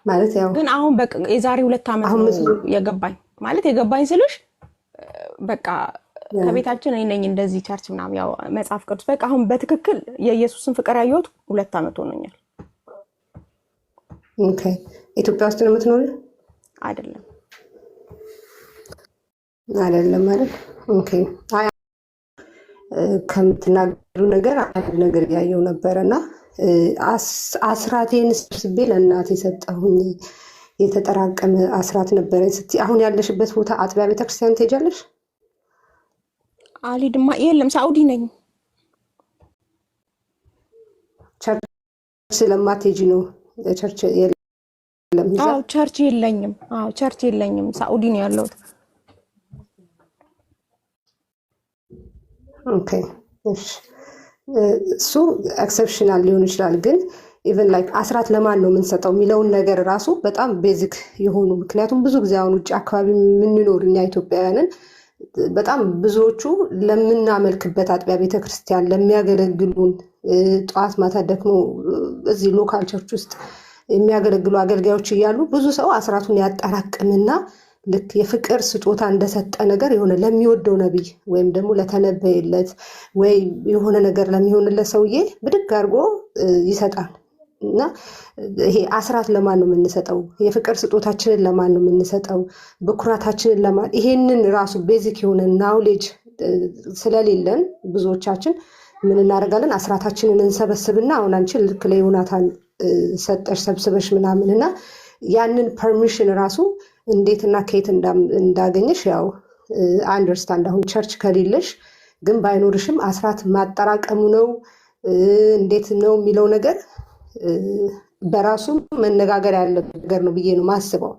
S5: ማለት ያው
S1: ግን አሁን የዛሬ 2 ዓመት ነው የገባኝ። ማለት የገባኝ ስልሽ በቃ ከቤታችን እኔ ነኝ እንደዚህ ቸርች ምናምን ያው መጽሐፍ ቅዱስ በቃ አሁን በትክክል የኢየሱስን ፍቅር ያየሁት 2 ዓመት ሆኖኛል።
S5: ኦኬ። ኢትዮጵያ ውስጥ ነው የምትኖሪው?
S1: አይደለም
S5: ማለት ኦኬ። ከምትናገሩ ነገር አንድ ነገር ያየው ነበረና አስራቴን ስብስቤ ለእናቴ ሰጠሁኝ የተጠራቀመ አስራት ነበረኝ ስትይ አሁን ያለሽበት ቦታ አጥቢያ ቤተክርስቲያን ትሄጃለሽ?
S1: አልሄድም። የለም ሳኡዲ ነኝ።
S5: ቸርች ስለማትሄጂ ነው? ቸርች የለም?
S1: አዎ ቸርች የለኝም። ቸርች የለኝም። ሳኡዲ ነው ያለሁት።
S5: ኦኬ እሺ። እሱ ኤክሰፕሽናል ሊሆን ይችላል ግን ኢቨን ላይክ አስራት ለማን ነው የምንሰጠው የሚለውን ነገር ራሱ በጣም ቤዚክ የሆኑ ምክንያቱም ብዙ ጊዜ አሁን ውጭ አካባቢ የምንኖር እኛ ኢትዮጵያውያንን በጣም ብዙዎቹ ለምናመልክበት አጥቢያ ቤተክርስቲያን ለሚያገለግሉን ጠዋት ማታ ደግሞ እዚህ ሎካል ቸርች ውስጥ የሚያገለግሉ አገልጋዮች እያሉ ብዙ ሰው አስራቱን ያጠራቅምና ልክ የፍቅር ስጦታ እንደሰጠ ነገር የሆነ ለሚወደው ነቢይ ወይም ደግሞ ለተነበየለት ወይ የሆነ ነገር ለሚሆንለት ሰውዬ ብድግ አድርጎ ይሰጣል። እና ይሄ አስራት ለማን ነው የምንሰጠው? የፍቅር ስጦታችንን ለማን ነው የምንሰጠው? በኩራታችንን ለማን? ይሄንን ራሱ ቤዚክ የሆነ ናውሌጅ ስለሌለን ብዙዎቻችን ምን እናደርጋለን? አስራታችንን እንሰበስብና አሁን አንቺ ልክ ለዮናታን ሰጠሽ ሰብስበሽ ምናምን እና ያንን ፐርሚሽን ራሱ እንዴትና ከየት እንዳገኘሽ ያው አንደርስታንድ። አሁን ቸርች ከሌለሽ ግን ባይኖርሽም አስራት ማጠራቀሙ ነው እንዴት ነው የሚለው ነገር በራሱ መነጋገር ያለ ነገር ነው ብዬ ነው ማስበው።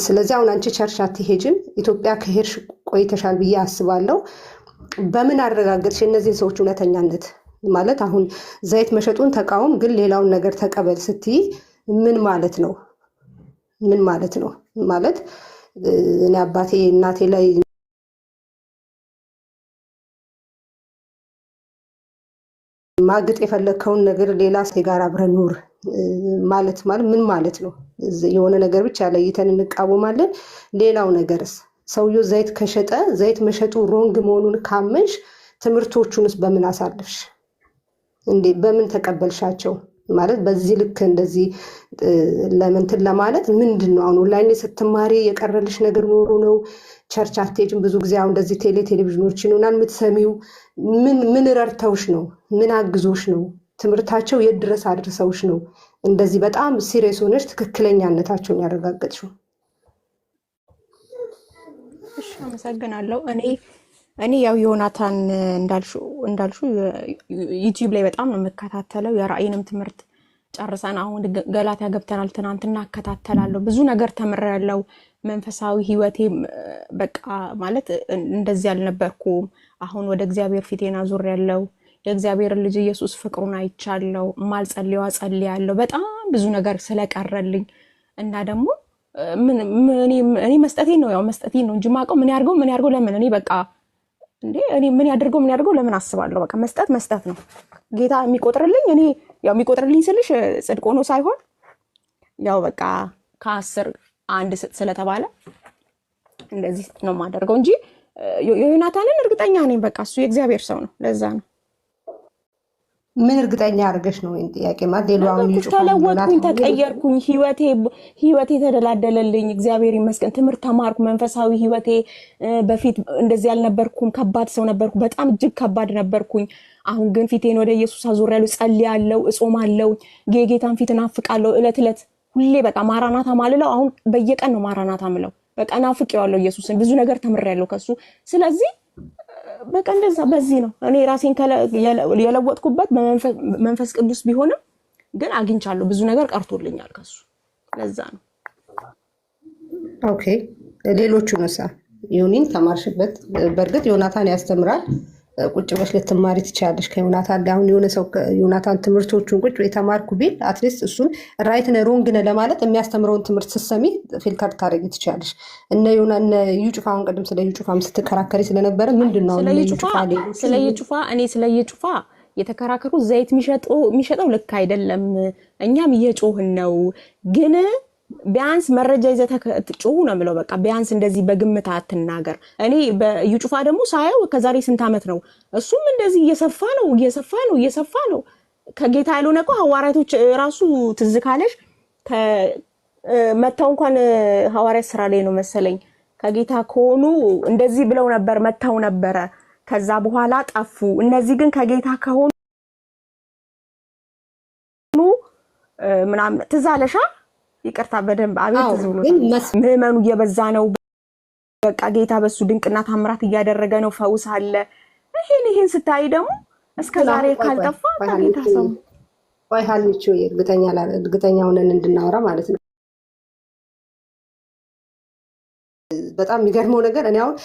S5: ስለዚህ አሁን አንቺ ቸርች አትሄጅም፣ ኢትዮጵያ ከሄድሽ ቆይተሻል ብዬ አስባለሁ። በምን አረጋገጥሽ የእነዚህን ሰዎች እውነተኛነት? ማለት አሁን ዘይት መሸጡን ተቃውም፣ ግን ሌላውን ነገር ተቀበል ስትይ ምን ማለት ነው? ምን ማለት ነው? ማለት እኔ አባቴ እናቴ ላይ ማግጥ የፈለግከውን ነገር ሌላ ሴት ጋር አብረን ኑር ማለት ምን ማለት ነው? የሆነ ነገር ብቻ ለይተን እንቃወማለን። ሌላው ነገርስ ሰውየው ዘይት ከሸጠ ዘይት መሸጡ ሮንግ መሆኑን ካመንሽ ትምህርቶቹንስ በምን አሳልፍሽ እንዴ? በምን ተቀበልሻቸው? ማለት በዚህ ልክ እንደዚህ ለምንትን ለማለት ምንድን ነው? አሁን ኦንላይን ስትማሪ የቀረልሽ ነገር ኖሮ ነው? ቸርች አትሄጂም? ብዙ ጊዜ አሁን እንደዚህ ቴሌቪዥኖችን ሆናል የምትሰሚው። ምን ረድተውሽ ነው? ምን አግዞሽ ነው? ትምህርታቸው የት ድረስ አድርሰውሽ ነው እንደዚህ በጣም ሲሪየስ ሆነሽ ትክክለኛነታቸውን ያረጋገጥሽው?
S1: እሺ አመሰግናለሁ። እኔ ያው ዮናታን እንዳልሹ ዩቲዩብ ላይ በጣም ነው የምከታተለው። የራእይንም ትምህርት ጨርሰን አሁን ገላትያ ገብተናል። ትናንትና እከታተላለሁ። ብዙ ነገር ተምሬያለሁ። መንፈሳዊ ህይወቴ በቃ ማለት እንደዚህ አልነበርኩም። አሁን ወደ እግዚአብሔር ፊቴን አዙሬያለሁ። የእግዚአብሔርን ልጅ ኢየሱስ ፍቅሩን አይቻለሁ። ማልጸልየዋ ጸልያለሁ። በጣም ብዙ ነገር ስለቀረልኝ እና ደግሞ እኔ መስጠቴን ነው ያው መስጠቴን ነው እንጂ ማውቀው ምን ያድርገው ለምን እኔ በቃ እንዴ እኔ ምን ያድርገው ለምን አስባለሁ። በቃ መስጠት ነው ጌታ የሚቆጥርልኝ። እኔ ያው የሚቆጥርልኝ ስልሽ ጽድቅ ሆኖ ሳይሆን ያው በቃ ከ10 1 ስጥ ስለተባለ እንደዚህ ነው የማደርገው እንጂ ዮናታንን እርግጠኛ ነኝ በቃ እሱ የእግዚአብሔር ሰው ነው። ለዛ ነው።
S5: ምን እርግጠኛ አድርገሽ ነው? ወይን ጥያቄ ማለት ሌላውን
S1: ተለወጥኩኝ፣ ተቀየርኩኝ፣ ህይወቴ ተደላደለልኝ። እግዚአብሔር ይመስገን። ትምህርት ተማርኩ። መንፈሳዊ ህይወቴ በፊት እንደዚህ ያልነበርኩም። ከባድ ሰው ነበርኩ። በጣም እጅግ ከባድ ነበርኩኝ። አሁን ግን ፊቴን ወደ ኢየሱስ አዙሬያለሁ፣ ጸልያለሁ፣ እጾማለሁ፣ ጌታን ፊት እናፍቃለሁ። እለት ሁሌ በቃ ማራናታ ማልለው አሁን በየቀን ነው ማራናታ ምለው። በቃ ናፍቄዋለሁ ኢየሱስን። ብዙ ነገር ተምሬያለሁ ከሱ። ስለዚህ በቃ እንደዛ በዚህ ነው እኔ ራሴን የለወጥኩበት መንፈስ ቅዱስ ቢሆንም ግን አግኝቻለሁ። ብዙ ነገር ቀርቶልኛል ከሱ። ለዛ ነው።
S5: ኦኬ ሌሎቹ ነሳ ዮኒን ተማርሽበት። በእርግጥ ዮናታን ያስተምራል። ቁጭ ብለሽ ልትማሪ ትችላለሽ ከዮናታን ጋር። አሁን የሆነ ሰው ዮናታን ትምህርቶቹን ቁጭ የተማርኩ ቢል አትሊስት እሱን ራይት ነህ ሮንግ ነህ ለማለት የሚያስተምረውን ትምህርት ስትሰሚ ፊልተር ታደርጊ ትችላለሽ። እነ ዩጩፋ አሁን ቅድም ስለ ዩጩፋም ስትከራከሪ ስለነበረ ምንድን ነው
S1: ስለ ዩጩፋ የተከራከሩ ዘይት የሚሸጠው ልክ አይደለም። እኛም እየጮህን ነው ግን ቢያንስ መረጃ ይዘህ ጮሁ ነው የምለው። በቃ ቢያንስ እንደዚህ በግምት አትናገር። እኔ በዩጩፋ ደግሞ ሳየው ከዛሬ ስንት ዓመት ነው እሱም እንደዚህ እየሰፋ ነው ከጌታ ያልሆነ እኮ ሐዋርያቶች ራሱ ትዝ ካለሽ መተው እንኳን ሐዋርያት ስራ ላይ ነው መሰለኝ ከጌታ ከሆኑ እንደዚህ ብለው ነበር መተው ነበረ። ከዛ በኋላ ጠፉ። እነዚህ ግን ከጌታ ከሆኑ ምናምን ትዝ አለሻ? ይቅርታ በደንብ አቤት ዝብሎ ምዕመኑ እየበዛ ነው። በቃ ጌታ በሱ ድንቅና ታምራት እያደረገ ነው። ፈውስ አለ። ይሄን ስታይ ደግሞ እስከ ዛሬ ካልጠፋ ታጌታ ሰው
S5: ወይ ሀልቹ እርግጠኛ ሆነን እንድናወራ ማለት ነው። በጣም የሚገርመው ነገር እኔ አሁን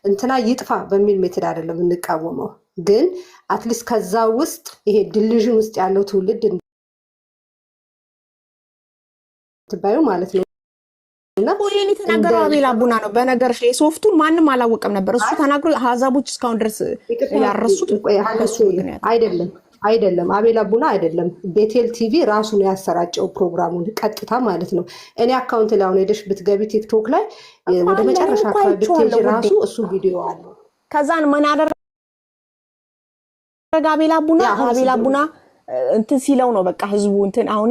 S5: እንትና ይጥፋ በሚል ሜትድ አይደለም እንቃወመው፣ ግን አትሊስት ከዛ ውስጥ ይሄ ዲሉዥን ውስጥ ያለው ትውልድ ትባዩ ማለት ነው። እና
S1: ይሄን የተናገረው አቤል አቡና ነው። በነገርሽ ላይ ሶፍቱን ማንም አላወቀም ነበር። እሱ ተናግሮ ሀዛቦች እስካሁን ድረስ ያረሱት
S5: አይደለም አቤል አቡና አይደለም። ቤቴል ቲቪ ራሱ ነው ያሰራጨው ፕሮግራሙን ቀጥታ ማለት ነው። እኔ አካውንት ላይ አሁን ሄደሽ ብትገቢ ቲክቶክ ላይ ወደ መጨረሻ አካባቢ ብትሄጂ ራሱ እሱ ቪዲዮ አለው።
S1: ከዛን ምን አቤል አቡና እንትን ሲለው ነው በቃ ህዝቡ እንትን አሁን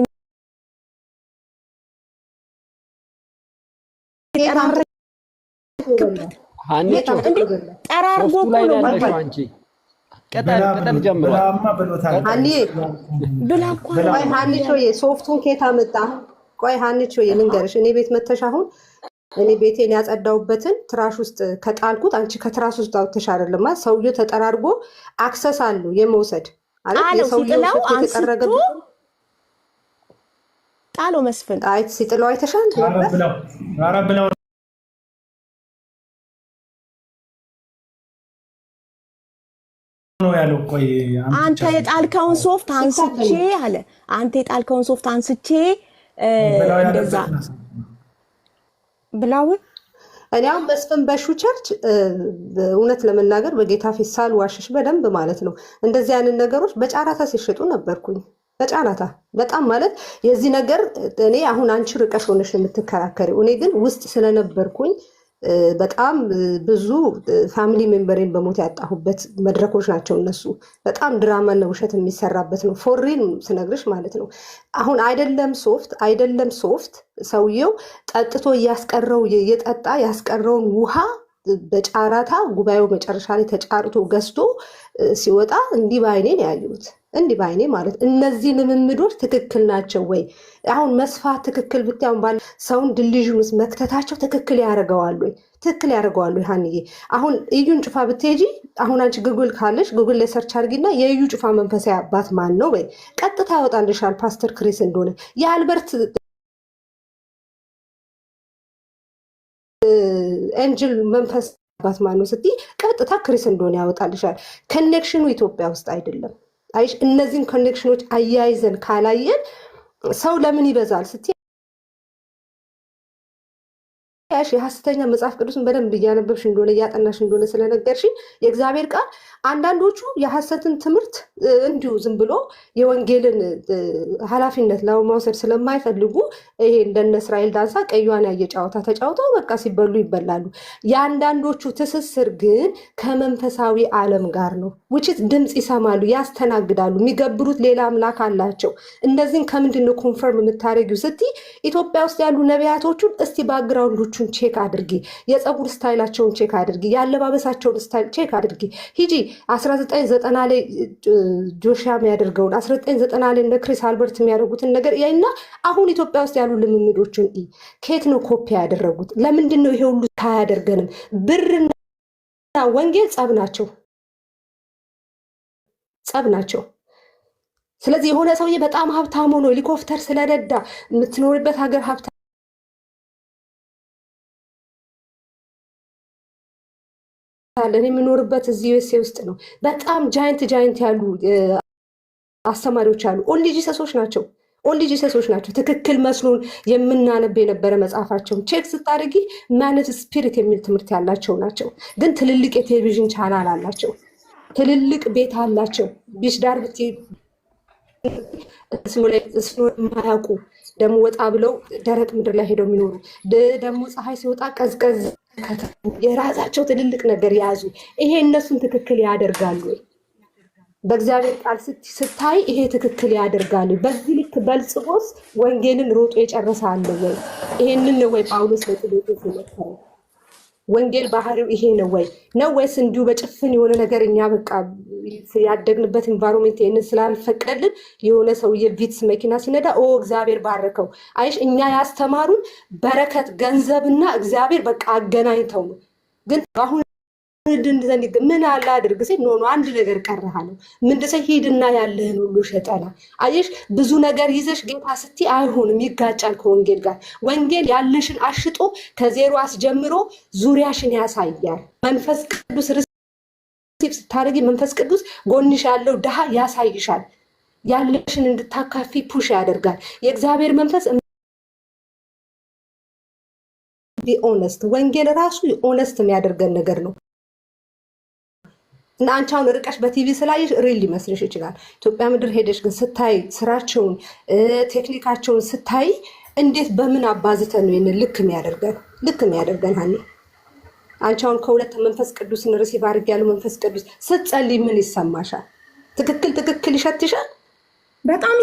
S1: ጠራርጎ እኮ ነው
S4: አንቺ ቀጠል ጀምሯል
S1: ብላ እኮ ነው።
S5: ቆይ ሀኒቾዬ ሶፍቱን ኬታ መጣ። ቆይ ሀኒቾዬ ልንገርሽ፣ እኔ ቤት መተሽ አሁን እኔ ቤቴን ያጸዳውበትን ትራሽ ውስጥ ከጣልኩት አንቺ ከትራሽ ውስጥ አውጥተሽ አይደለም ማለት ሰውዬው ተጠራርጎ አክሰስ አለው የመውሰድ አይደል? የሰውዬው ተጠረገበት
S1: ጣለው መስፍን
S5: አይ ሲጥለው አይተሻል
S3: ብለው ነው ያለው። ቆይ
S1: አንተ የጣልከውን ሶፍት አንስቼ አለ አንተ የጣልከውን ሶፍት አንስቼ እንደዛ ብላው
S5: እኔ አሁን መስፍን በሹ ቸርች እውነት ለመናገር በጌታ ፊት ሳልዋሽሽ በደንብ ማለት ነው እንደዚህ አይነት ነገሮች በጫራታ ሲሸጡ ነበርኩኝ። በጫራታ በጣም ማለት የዚህ ነገር እኔ አሁን አንቺ ርቀሽ ሆነሽ የምትከራከሪው እኔ ግን ውስጥ ስለነበርኩኝ በጣም ብዙ ፋሚሊ ሜምበሬን በሞት ያጣሁበት መድረኮች ናቸው እነሱ። በጣም ድራማና ውሸት የሚሰራበት ነው ፎሪን ስነግርሽ ማለት ነው። አሁን አይደለም ሶፍት ሰውየው ጠጥቶ እያስቀረው የጠጣ ያስቀረውን ውሃ በጫራታ ጉባኤው መጨረሻ ላይ ተጫርቶ ገዝቶ ሲወጣ እንዲህ ባይኔ ነው ያዩት። እንዲህ ባይኔ ማለት እነዚህ ልምምዶች ትክክል ናቸው ወይ? አሁን መስፋት ትክክል ብታውን ባለ ሰውን ድልዥን ውስጥ መክተታቸው ትክክል ያደርገዋል ወይ? ትክክል ያደርገዋል ወይ? ሀንዬ አሁን እዩን ጩፋ ብትሄጂ አሁን አንቺ ጉግል ካለሽ ጉግል ላይ ሰርች አድርጊና የእዩ ጩፋ መንፈሳዊ አባት ማን ነው ወይ ቀጥታ ያወጣልሻል ፓስተር ክሪስ እንደሆነ። የአልበርት ኤንጅል መንፈስ አባት ማን ነው ስትይ ቀጥታ ክሪስ እንደሆነ ያወጣልሻል። ኮኔክሽኑ ኢትዮጵያ ውስጥ አይደለም። አይሽ እነዚህን ኮኔክሽኖች አያይዘን ካላየን ሰው ለምን ይበዛል ስትይ ያሽ የሐሰተኛ መጽሐፍ ቅዱስን በደንብ እያነበብሽ እንደሆነ እያጠናሽ እንደሆነ ስለነገርሽኝ የእግዚአብሔር ቃል አንዳንዶቹ የሐሰትን ትምህርት እንዲሁ ዝም ብሎ የወንጌልን ኃላፊነት ለመውሰድ ስለማይፈልጉ ይሄ እንደነ እስራኤል ዳንሳ ቀዩን ያየ ጨዋታ ተጫውተው በቃ ሲበሉ ይበላሉ። የአንዳንዶቹ ትስስር ግን ከመንፈሳዊ ዓለም ጋር ነው። ውጭት ድምፅ ይሰማሉ፣ ያስተናግዳሉ፣ የሚገብሩት ሌላ አምላክ አላቸው። እነዚህን ከምንድን ነው ኮንፈርም የምታደርጊው ስትይ ኢትዮጵያ ውስጥ ያሉ ነቢያቶቹን እስቲ ባክግራውንዶቹን ቼክ አድርጊ፣ የፀጉር ስታይላቸውን ቼክ አድርጊ፣ የአለባበሳቸውን ስታይል ቼክ አድርጊ። ሂጂ 1990 ላይ ጆሽያ የሚያደርገውን 1990 ላይ እነ ክሪስ አልበርት የሚያደርጉትን ነገር ያይና አሁን ኢትዮጵያ ውስጥ ያሉ ልምምዶችን ከየት ነው ኮፒ ያደረጉት? ለምንድን ነው ይሄ ሁሉ ታያደርገንም? ብርና ወንጌል ጸብ ናቸው። ስለዚህ የሆነ ሰውዬ በጣም ሀብታም ሆኖ ሄሊኮፕተር ስለነዳ የምትኖርበት ሀገር ሀብታም አለን የሚኖርበት እዚህ ዩኤስኤ ውስጥ ነው። በጣም ጃይንት ያሉ አስተማሪዎች አሉ። ኦንሊ ጂሰሶች ናቸው። ትክክል መስሎን የምናነብ የነበረ መጽሐፋቸውን ቼክ ስታደርጊ ማነት ስፒሪት የሚል ትምህርት ያላቸው ናቸው። ግን ትልልቅ የቴሌቪዥን ቻናል አላቸው፣ ትልልቅ ቤት አላቸው። ቢች ዳር የማያውቁ ደግሞ ወጣ ብለው ደረቅ ምድር ላይ ሄደው የሚኖሩ ደግሞ ፀሐይ ሲወጣ ቀዝቀዝ የራሳቸው ትልልቅ ነገር ያዙ። ይሄ እነሱን ትክክል ያደርጋሉ? በእግዚአብሔር ቃል ስታይ ይሄ ትክክል ያደርጋሉ? በዚህ ልክ በልጽጎስ ወንጌልን ሮጦ የጨረሰ አለ ወይ? ይሄንን ነው ወይ ጳውሎስ ለጢሞቴዎስ የመከረው? ወንጌል ባህሪው ይሄ ነው ወይ ነው ወይስ እንዲሁ በጭፍን የሆነ ነገር እኛ በቃ ያደግንበት ኢንቫይሮንመንት ይሄንን ስላልፈቀደልን የሆነ ሰውዬ ቪትስ መኪና ሲነዳ እግዚአብሔር ባረከው። አይሽ እኛ ያስተማሩን በረከት ገንዘብና እግዚአብሔር በቃ አገናኝተው ነው። ግን አሁን ምን አለ አድርግ ሲል ኖ አንድ ነገር ቀረሃ ነው ምንድነው? ሂድና ያለህን ሁሉ ሸጠና። አየሽ ብዙ ነገር ይዘሽ ጌታ ስትይ አይሆንም፣ ይጋጫል ከወንጌል ጋር። ወንጌል ያለሽን አሽጦ ከዜሮ አስጀምሮ ዙሪያሽን ያሳያል። መንፈስ ቅዱስ ሪሲቭ ስታደርጊ መንፈስ ቅዱስ ጎንሽ ያለው ድሃ ያሳይሻል። ያለሽን እንድታካፊ ፑሽ ያደርጋል። የእግዚአብሔር መንፈስ ኦነስት ወንጌል ራሱ ኦነስት የሚያደርገን ነገር ነው። እና አንቺ አሁን ርቀሽ በቲቪ ስላየሽ ሪል ሊመስልሽ ይችላል። ኢትዮጵያ ምድር ሄደሽ ግን ስታይ ስራቸውን ቴክኒካቸውን ስታይ እንዴት በምን አባዝተን ነው ይሄንን ልክ የሚያደርገን ሀኒ? አንቺ አሁን ከሁለት መንፈስ ቅዱስን ሪሲቭ አድርጊያለሁ መንፈስ ቅዱስ ስትጸልይ ምን ይሰማሻል? ትክክል ይሸትሻል።
S1: በጣም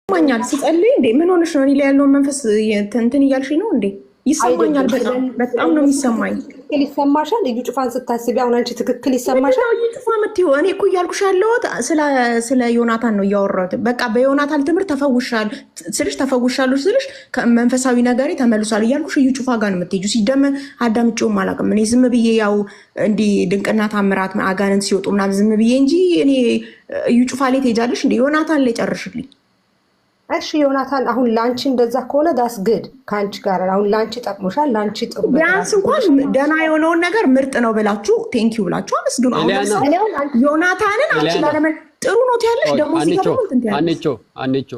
S1: ይሰማኛል ስጸልይ። እንዴ ምን ሆነሽ ነው? እኔ ላይ ያለውን መንፈስ እንትን እያልሽኝ ነው እንዴ? ይሰማኛል። በጣም ነው የሚሰማኝ።
S5: ትክክል ይሰማሻል። እዩ ጩፋን ስታስቢ አሁን አንቺ ትክክል ይሰማሻል።
S1: እዩ ጩፋ የምትይው እኔ እኮ እያልኩሽ ያለሁት ስለ ዮናታን ነው እያወራሁት። በቃ በዮናታን ትምህርት ተፈውሻለሁ ስልሽ መንፈሳዊ ነገሬ ተመልሷል እያልኩሽ እዩ ጩፋ ጋር ነው የምትሄጂው። ሲደመር አዳምጪውም አላውቅም እኔ ዝም ብዬ ያው እንዲህ ድንቅና ታምራት አጋንንት ሲወጡ ምናምን ዝም ብዬ እንጂ እኔ እዩ ጩፋ ላይ ትሄጃለሽ እንደ ዮናታን ላይ ጨርሽልኝ።
S5: እሺ ዮናታን አሁን ላንቺ እንደዛ ከሆነ ዳስ ግድ ከአንቺ ጋር አሁን ላንቺ ጠቅሞሻል። ላንቺ ጥሩ
S1: ቢያንስ እንኳን ደህና የሆነውን ነገር ምርጥ ነው ብላችሁ ቴንኪው ብላችሁ አመስግኑ። አሁን ዮናታንን አንቺ ላለመ ጥሩ ነው ትያለሽ። ደግሞ
S4: አንቺ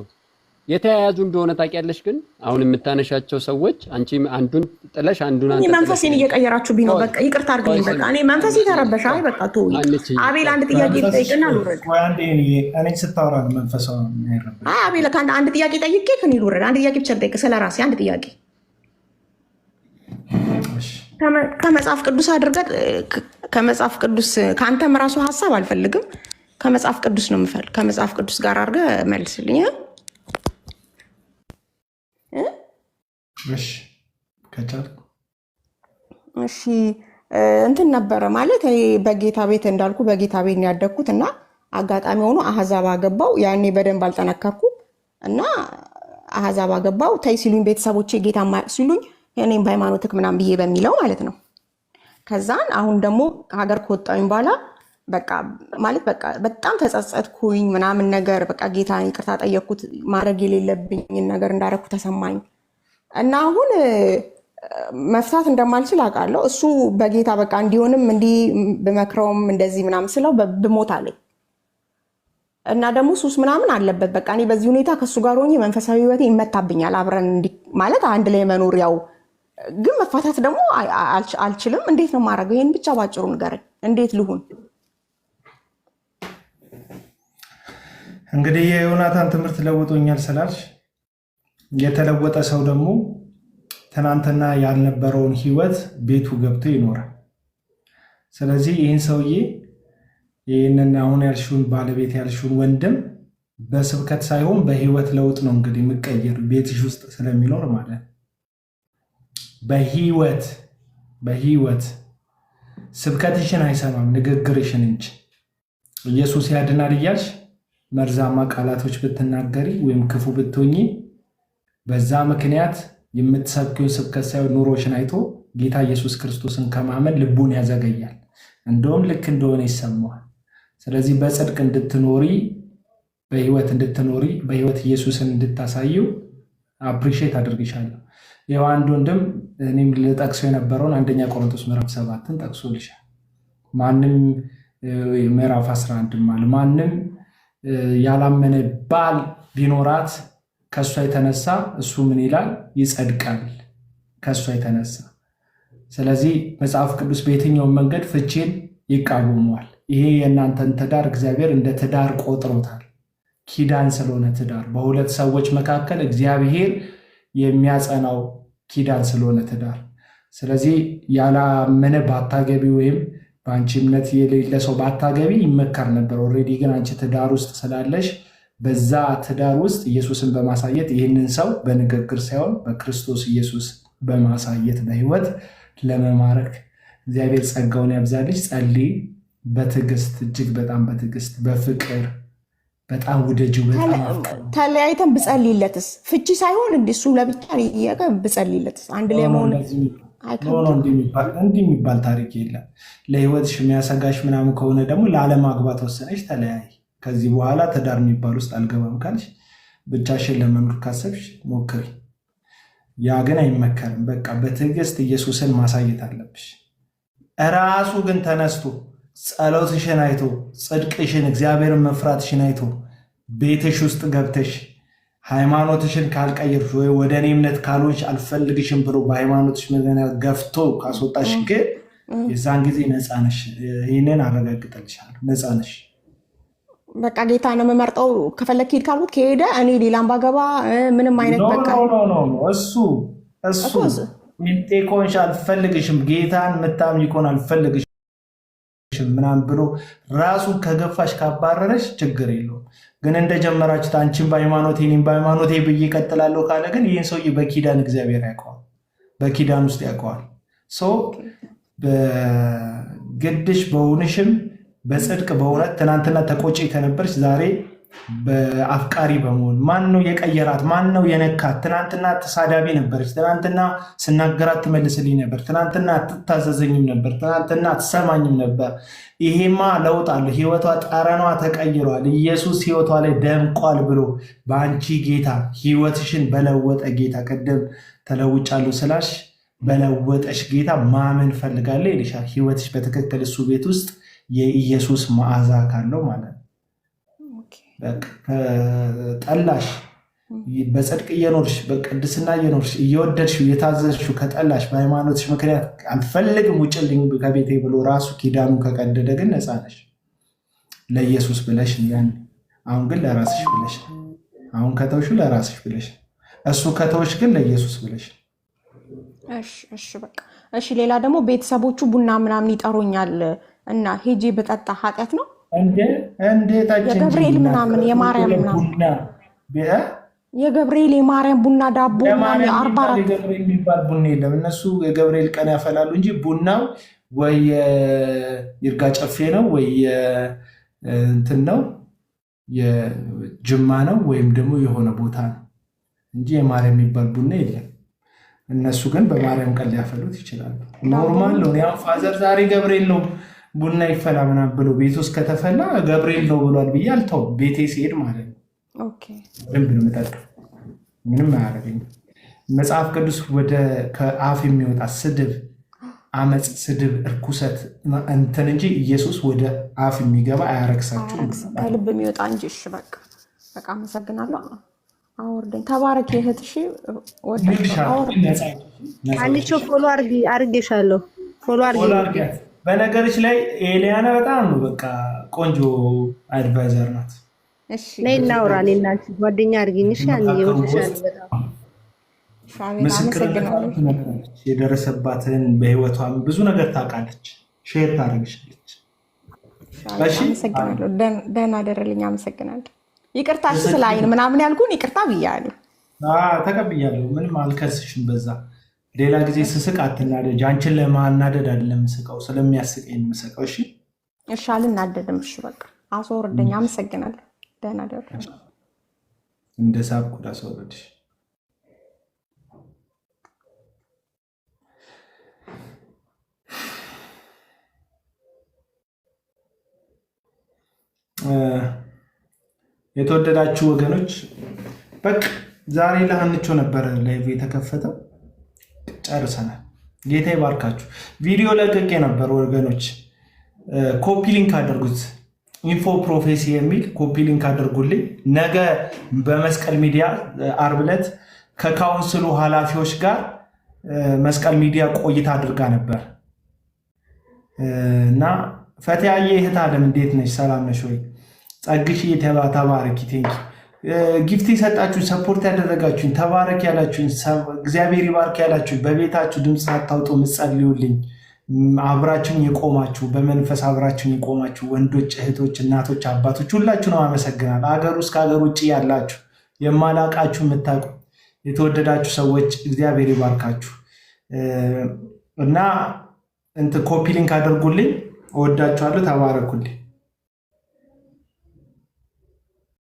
S4: የተያያዙ እንደሆነ ታውቂያለሽ። ግን አሁን የምታነሻቸው ሰዎች አንቺ አንዱን ጥለሽ አንዱን አንተ
S1: መንፈሴን እየቀየራችሁብኝ ነው። በቃ ይቅርታ አድርገኝ። በቃ እኔ መንፈሴ ተረበሻ። በቃ ቶ አቤል አንድ ጥያቄ ጠይቅና ልውረድ።
S3: እኔ ስታወራ መንፈሳው አይረበሽ።
S1: አቤል አንድ ጥያቄ ጠይቄ ከኔ ልውረድ። አንድ ጥያቄ ብቻ ጠይቅ ስለራሴ አንድ ጥያቄ ከመጽሐፍ ቅዱስ አድርገህ ከመጽሐፍ ቅዱስ ከአንተም ራሱ ሀሳብ አልፈልግም። ከመጽሐፍ ቅዱስ ነው የምፈልግ። ከመጽሐፍ ቅዱስ ጋር አድርገህ መልስልኝ። እሺ እንትን ነበረ ማለት በጌታ ቤት እንዳልኩ በጌታ ቤት ያደግኩት እና አጋጣሚ ሆኖ አህዛብ አገባው። ያኔ በደንብ አልጠነከርኩ እና አህዛብ አገባው። ተይ ሲሉኝ ቤተሰቦቼ ጌታ ሲሉኝ እኔም በሃይማኖትክ ምናምን ብዬ በሚለው ማለት ነው። ከዛን አሁን ደግሞ ሀገር ከወጣሁኝ በኋላ በቃ ማለት በቃ በጣም ተጸጸትኩኝ ምናምን ነገር በቃ ጌታን ይቅርታ ጠየቅኩት። ማድረግ የሌለብኝን ነገር እንዳረኩ ተሰማኝ እና አሁን መፍታት እንደማልችል አውቃለሁ። እሱ በጌታ በቃ እንዲሆንም እንዲህ ብመክረውም እንደዚህ ምናምን ስለው ብሞት አለኝ እና ደግሞ ሱስ ምናምን አለበት። በቃ እኔ በዚህ ሁኔታ ከእሱ ጋር ሆኜ መንፈሳዊ ህይወቴ ይመታብኛል። አብረን ማለት አንድ ላይ መኖር ያው ግን መፋታት ደግሞ አልችልም። እንዴት ነው የማደርገው? ይሄን ብቻ ባጭሩ ንገረኝ። እንዴት ልሁን?
S3: እንግዲህ የዮናታን ትምህርት ለውጦኛል ስላልሽ የተለወጠ ሰው ደግሞ ትናንትና ያልነበረውን ህይወት ቤቱ ገብቶ ይኖራል። ስለዚህ ይህን ሰውዬ ይህንን አሁን ያልሽውን ባለቤት ያልሽውን ወንድም በስብከት ሳይሆን በህይወት ለውጥ ነው እንግዲህ የምቀይር ቤትሽ ውስጥ ስለሚኖር ማለት በህይወት ስብከትሽን አይሰማም ንግግርሽን እንጂ ኢየሱስ ያድናል እያልሽ መርዛማ ቃላቶች ብትናገሪ ወይም ክፉ ብትሆኚ በዛ ምክንያት የምትሰብኪውን ስብከት ሳይሆን ኑሮሽን አይቶ ጌታ ኢየሱስ ክርስቶስን ከማመን ልቡን ያዘገያል። እንደውም ልክ እንደሆነ ይሰማዋል። ስለዚህ በጽድቅ እንድትኖሪ በህይወት ኢየሱስን እንድታሳየው አፕሪሼት አድርግሻለሁ። ይኸው አንድ ወንድም እኔም ልጠቅሰው የነበረውን አንደኛ ቆሮንቶስ ምዕራፍ 7ን ጠቅሶልሻል። ማንም ምዕራፍ 11 ማለት ማንም ያላመነ ባል ቢኖራት ከእሷ የተነሳ እሱ ምን ይላል? ይጸድቃል ከእሷ የተነሳ። ስለዚህ መጽሐፍ ቅዱስ በየትኛውን መንገድ ፍቺን ይቃወመዋል። ይሄ የእናንተን ትዳር እግዚአብሔር እንደ ትዳር ቆጥሮታል። ኪዳን ስለሆነ ትዳር በሁለት ሰዎች መካከል እግዚአብሔር የሚያጸናው ኪዳን ስለሆነ ትዳር። ስለዚህ ያላመነ ባታገቢ ወይም በአንቺ እምነት የሌለ ሰው ባታገቢ ይመከር ነበር። ኦልሬዲ ግን አንቺ ትዳር ውስጥ ስላለሽ በዛ ትዳር ውስጥ ኢየሱስን በማሳየት ይህንን ሰው በንግግር ሳይሆን በክርስቶስ ኢየሱስ በማሳየት በህይወት ለመማረክ እግዚአብሔር ጸጋውን ያብዛልሽ። ጸልይ በትዕግስት እጅግ በጣም በትዕግስት በፍቅር በጣም ውደጂው። በጣም
S1: ተለያይተን ብጸልይለትስ ፍቺ ሳይሆን እሱ ለብቻ ብጸልይለትስ አንድ ላይ መሆን
S3: እንዲህ የሚባል ታሪክ የለም። ለህይወትሽ የሚያሰጋሽ ምናምን ከሆነ ደግሞ ለአለማግባት ወሰነሽ ተለያይ። ከዚህ በኋላ ትዳር የሚባል ውስጥ አልገባም ካልሽ ብቻሽን ለመኖር ካሰብሽ ሞክሪ። ያ ግን አይመከርም። በቃ በትዕግስት ኢየሱስን ማሳየት አለብሽ። እራሱ ግን ተነስቶ ጸሎትሽን አይቶ ጽድቅሽን እግዚአብሔርን መፍራትሽን አይቶ ቤትሽ ውስጥ ገብተሽ ሃይማኖትሽን ካልቀየርሽ ወይ ወደ እኔ እምነት ካልሆንሽ አልፈልግሽም ብሎ በሃይማኖትሽ ምክንያት ገፍቶ ካስወጣሽ ግን የዛን ጊዜ ነፃ ነሽ። ይህንን አረጋግጠልሻለሁ። ነፃ ነሽ።
S1: በቃ ጌታ ነው የምመርጠው። ከፈለክ ሂድ ካልኩት ከሄደ እኔ ሌላም ባገባ ምንም አይነት በቃ
S3: እሱ ጴንጤ ከሆንሽ አልፈልግሽም። ጌታን የምታምኚ ከሆነ አልፈልግሽም ምናምን ብሎ ራሱን ከገፋሽ ካባረረሽ ችግር የለውም። ግን እንደጀመራችሁት አንቺን በሃይማኖቴ እኔም በሃይማኖቴ ብዬ እቀጥላለሁ ካለ ግን ይህን ሰውዬ በኪዳን እግዚአብሔር ያውቀዋል፣ በኪዳን ውስጥ ያውቀዋል። በግድሽ በውንሽም በጽድቅ በእውነት ትናንትና ተቆጪ ከነበርሽ ዛሬ በአፍቃሪ በመሆን ማን ነው የቀየራት? ማን ነው የነካት? ትናንትና ተሳዳቢ ነበረች። ትናንትና ስናገራት ትመልስልኝ ነበር። ትናንትና አትታዘዘኝም ነበር። ትናንትና አትሰማኝም ነበር። ይሄማ ለውጥ አለ። ህይወቷ ጠረኗ ተቀይሯል። ኢየሱስ ህይወቷ ላይ ደምቋል ብሎ በአንቺ ጌታ ህይወትሽን በለወጠ ጌታ ቀደም ተለውጫለሁ ስላሽ በለወጠሽ ጌታ ማመን ፈልጋለሁ ይልሻል። ህይወትሽ በትክክል እሱ ቤት ውስጥ የኢየሱስ መዓዛ ካለው ማለት ነው። ጠላሽ በጽድቅ እየኖርሽ በቅድስና እየኖርሽ እየወደድሽው እየታዘዝሽው ከጠላሽ በሃይማኖትሽ ምክንያት አልፈልግም ውጭልኝ ከቤቴ ብሎ ራሱ ኪዳኑ ከቀደደ ግን ነፃ ነሽ። ለኢየሱስ ብለሽ ያን አሁን ግን ለራስሽ ብለሽ አሁን ከተውሽ ለራስሽ ብለሽ እሱ ከተውሽ ግን ለኢየሱስ ብለሽ።
S1: እሺ በቃ እሺ። ሌላ ደግሞ ቤተሰቦቹ ቡና ምናምን ይጠሩኛል እና ሄጄ በጠጣ ኃጢአት ነው
S3: እንዴ?
S1: የገብርኤል ምናምን የማርያም ምናምን የገብርኤል የማርያም ቡና ዳቦ
S3: ገብርኤል የሚባል ቡና የለም። እነሱ የገብርኤል ቀን ያፈላሉ እንጂ ቡናው ወይ ይርጋ ጨፌ ነው ወይ እንትን ነው የጅማ ነው ወይም ደግሞ የሆነ ቦታ ነው እንጂ የማርያም የሚባል ቡና የለም። እነሱ ግን በማርያም ቀን ሊያፈሉት ይችላሉ። ኖርማል ነው። ያው ፋዘር ዛሬ ገብርኤል ነው ቡና ይፈላ ምናምን ብሎ ቤት ውስጥ ከተፈላ ገብርኤል ነው ብሏል ብዬ አልተውም። ቤቴ ሲሄድ ማለት ነው ደንብ ነው የምጠጣው፣ ምንም አያደርገኝም። መጽሐፍ ቅዱስ ወደ ከአፍ የሚወጣ ስድብ፣ አመፅ፣ ስድብ፣ እርኩሰት እንትን እንጂ ኢየሱስ ወደ አፍ የሚገባ አያረክሳችሁም፣
S1: ከልብ የሚወጣ እንጂ። እሺ በቃ አመሰግናለሁ። አወርደኝ። ተባረክ እህትሽ።
S5: አንቺ ፎሎ አርጌሻለሁ። ፎሎ አርጌ
S3: በነገርች ላይ ኤሊያና በጣም ነው በቃ ቆንጆ አድቫይዘር ናት።
S5: ነይ እናውራ። እኔና አንቺ ጓደኛ አድርጊኝ። እሺ
S3: የደረሰባትን በህይወቷም ብዙ ነገር ታውቃለች፣ ሼር ታደርግሻለች።
S1: አመሰግናለሁ። ደህና ደረልኝ። አመሰግናለሁ። ይቅርታ ስለ አይን ምናምን ያልኩን ይቅርታ ብያለሁ።
S3: ተቀብያለሁ። ምንም አልከስሽም በዛ። ሌላ ጊዜ ስስቅ አትናደጅ። አንቺን ለማናደድ አይደለም የምስቀው፣ ስለሚያስቀኝ የምስቀው።
S1: እሺ አልናደድም። እሺ በቃ አስወርደኝ። አመሰግናለሁ። ደህና ደሩ።
S3: እንደ ሳብኩ ዳስወርድሽ። የተወደዳችሁ ወገኖች በቃ ዛሬ ለሀንቾ ነበረ ላይቭ የተከፈተው፣ ጨርሰናል። ጌታ ይባርካችሁ። ቪዲዮ ለቅቄ ነበር ወገኖች፣ ኮፒ ሊንክ አድርጉት። ኢንፎ ፕሮፌሲ የሚል ኮፒ ሊንክ አድርጉልኝ። ነገ በመስቀል ሚዲያ ዓርብ ዕለት ከካውንስሉ ኃላፊዎች ጋር መስቀል ሚዲያ ቆይታ አድርጋ ነበር እና ፈትያዬ እህት አለም እንዴት ነሽ? ሰላም ነሽ ወይ? ጸግሽ ተባረኪ። ቴንኪ ጊፍት የሰጣችሁ ሰፖርት ያደረጋችሁኝ ተባረክ ያላችሁኝ እግዚአብሔር ይባርክ ያላችሁኝ በቤታችሁ ድምፅ ሳታውጡ ምጸልዩልኝ አብራችሁን የቆማችሁ በመንፈስ አብራችሁን የቆማችሁ ወንዶች፣ እህቶች፣ እናቶች፣ አባቶች ሁላችሁ ነው አመሰግናል። አገር ውስጥ ከሀገር ውጭ ያላችሁ የማላቃችሁ የምታውቁ የተወደዳችሁ ሰዎች እግዚአብሔር ይባርካችሁ እና ኮፒ ሊንክ አድርጉልኝ። እወዳችኋለሁ። ተባረኩልኝ።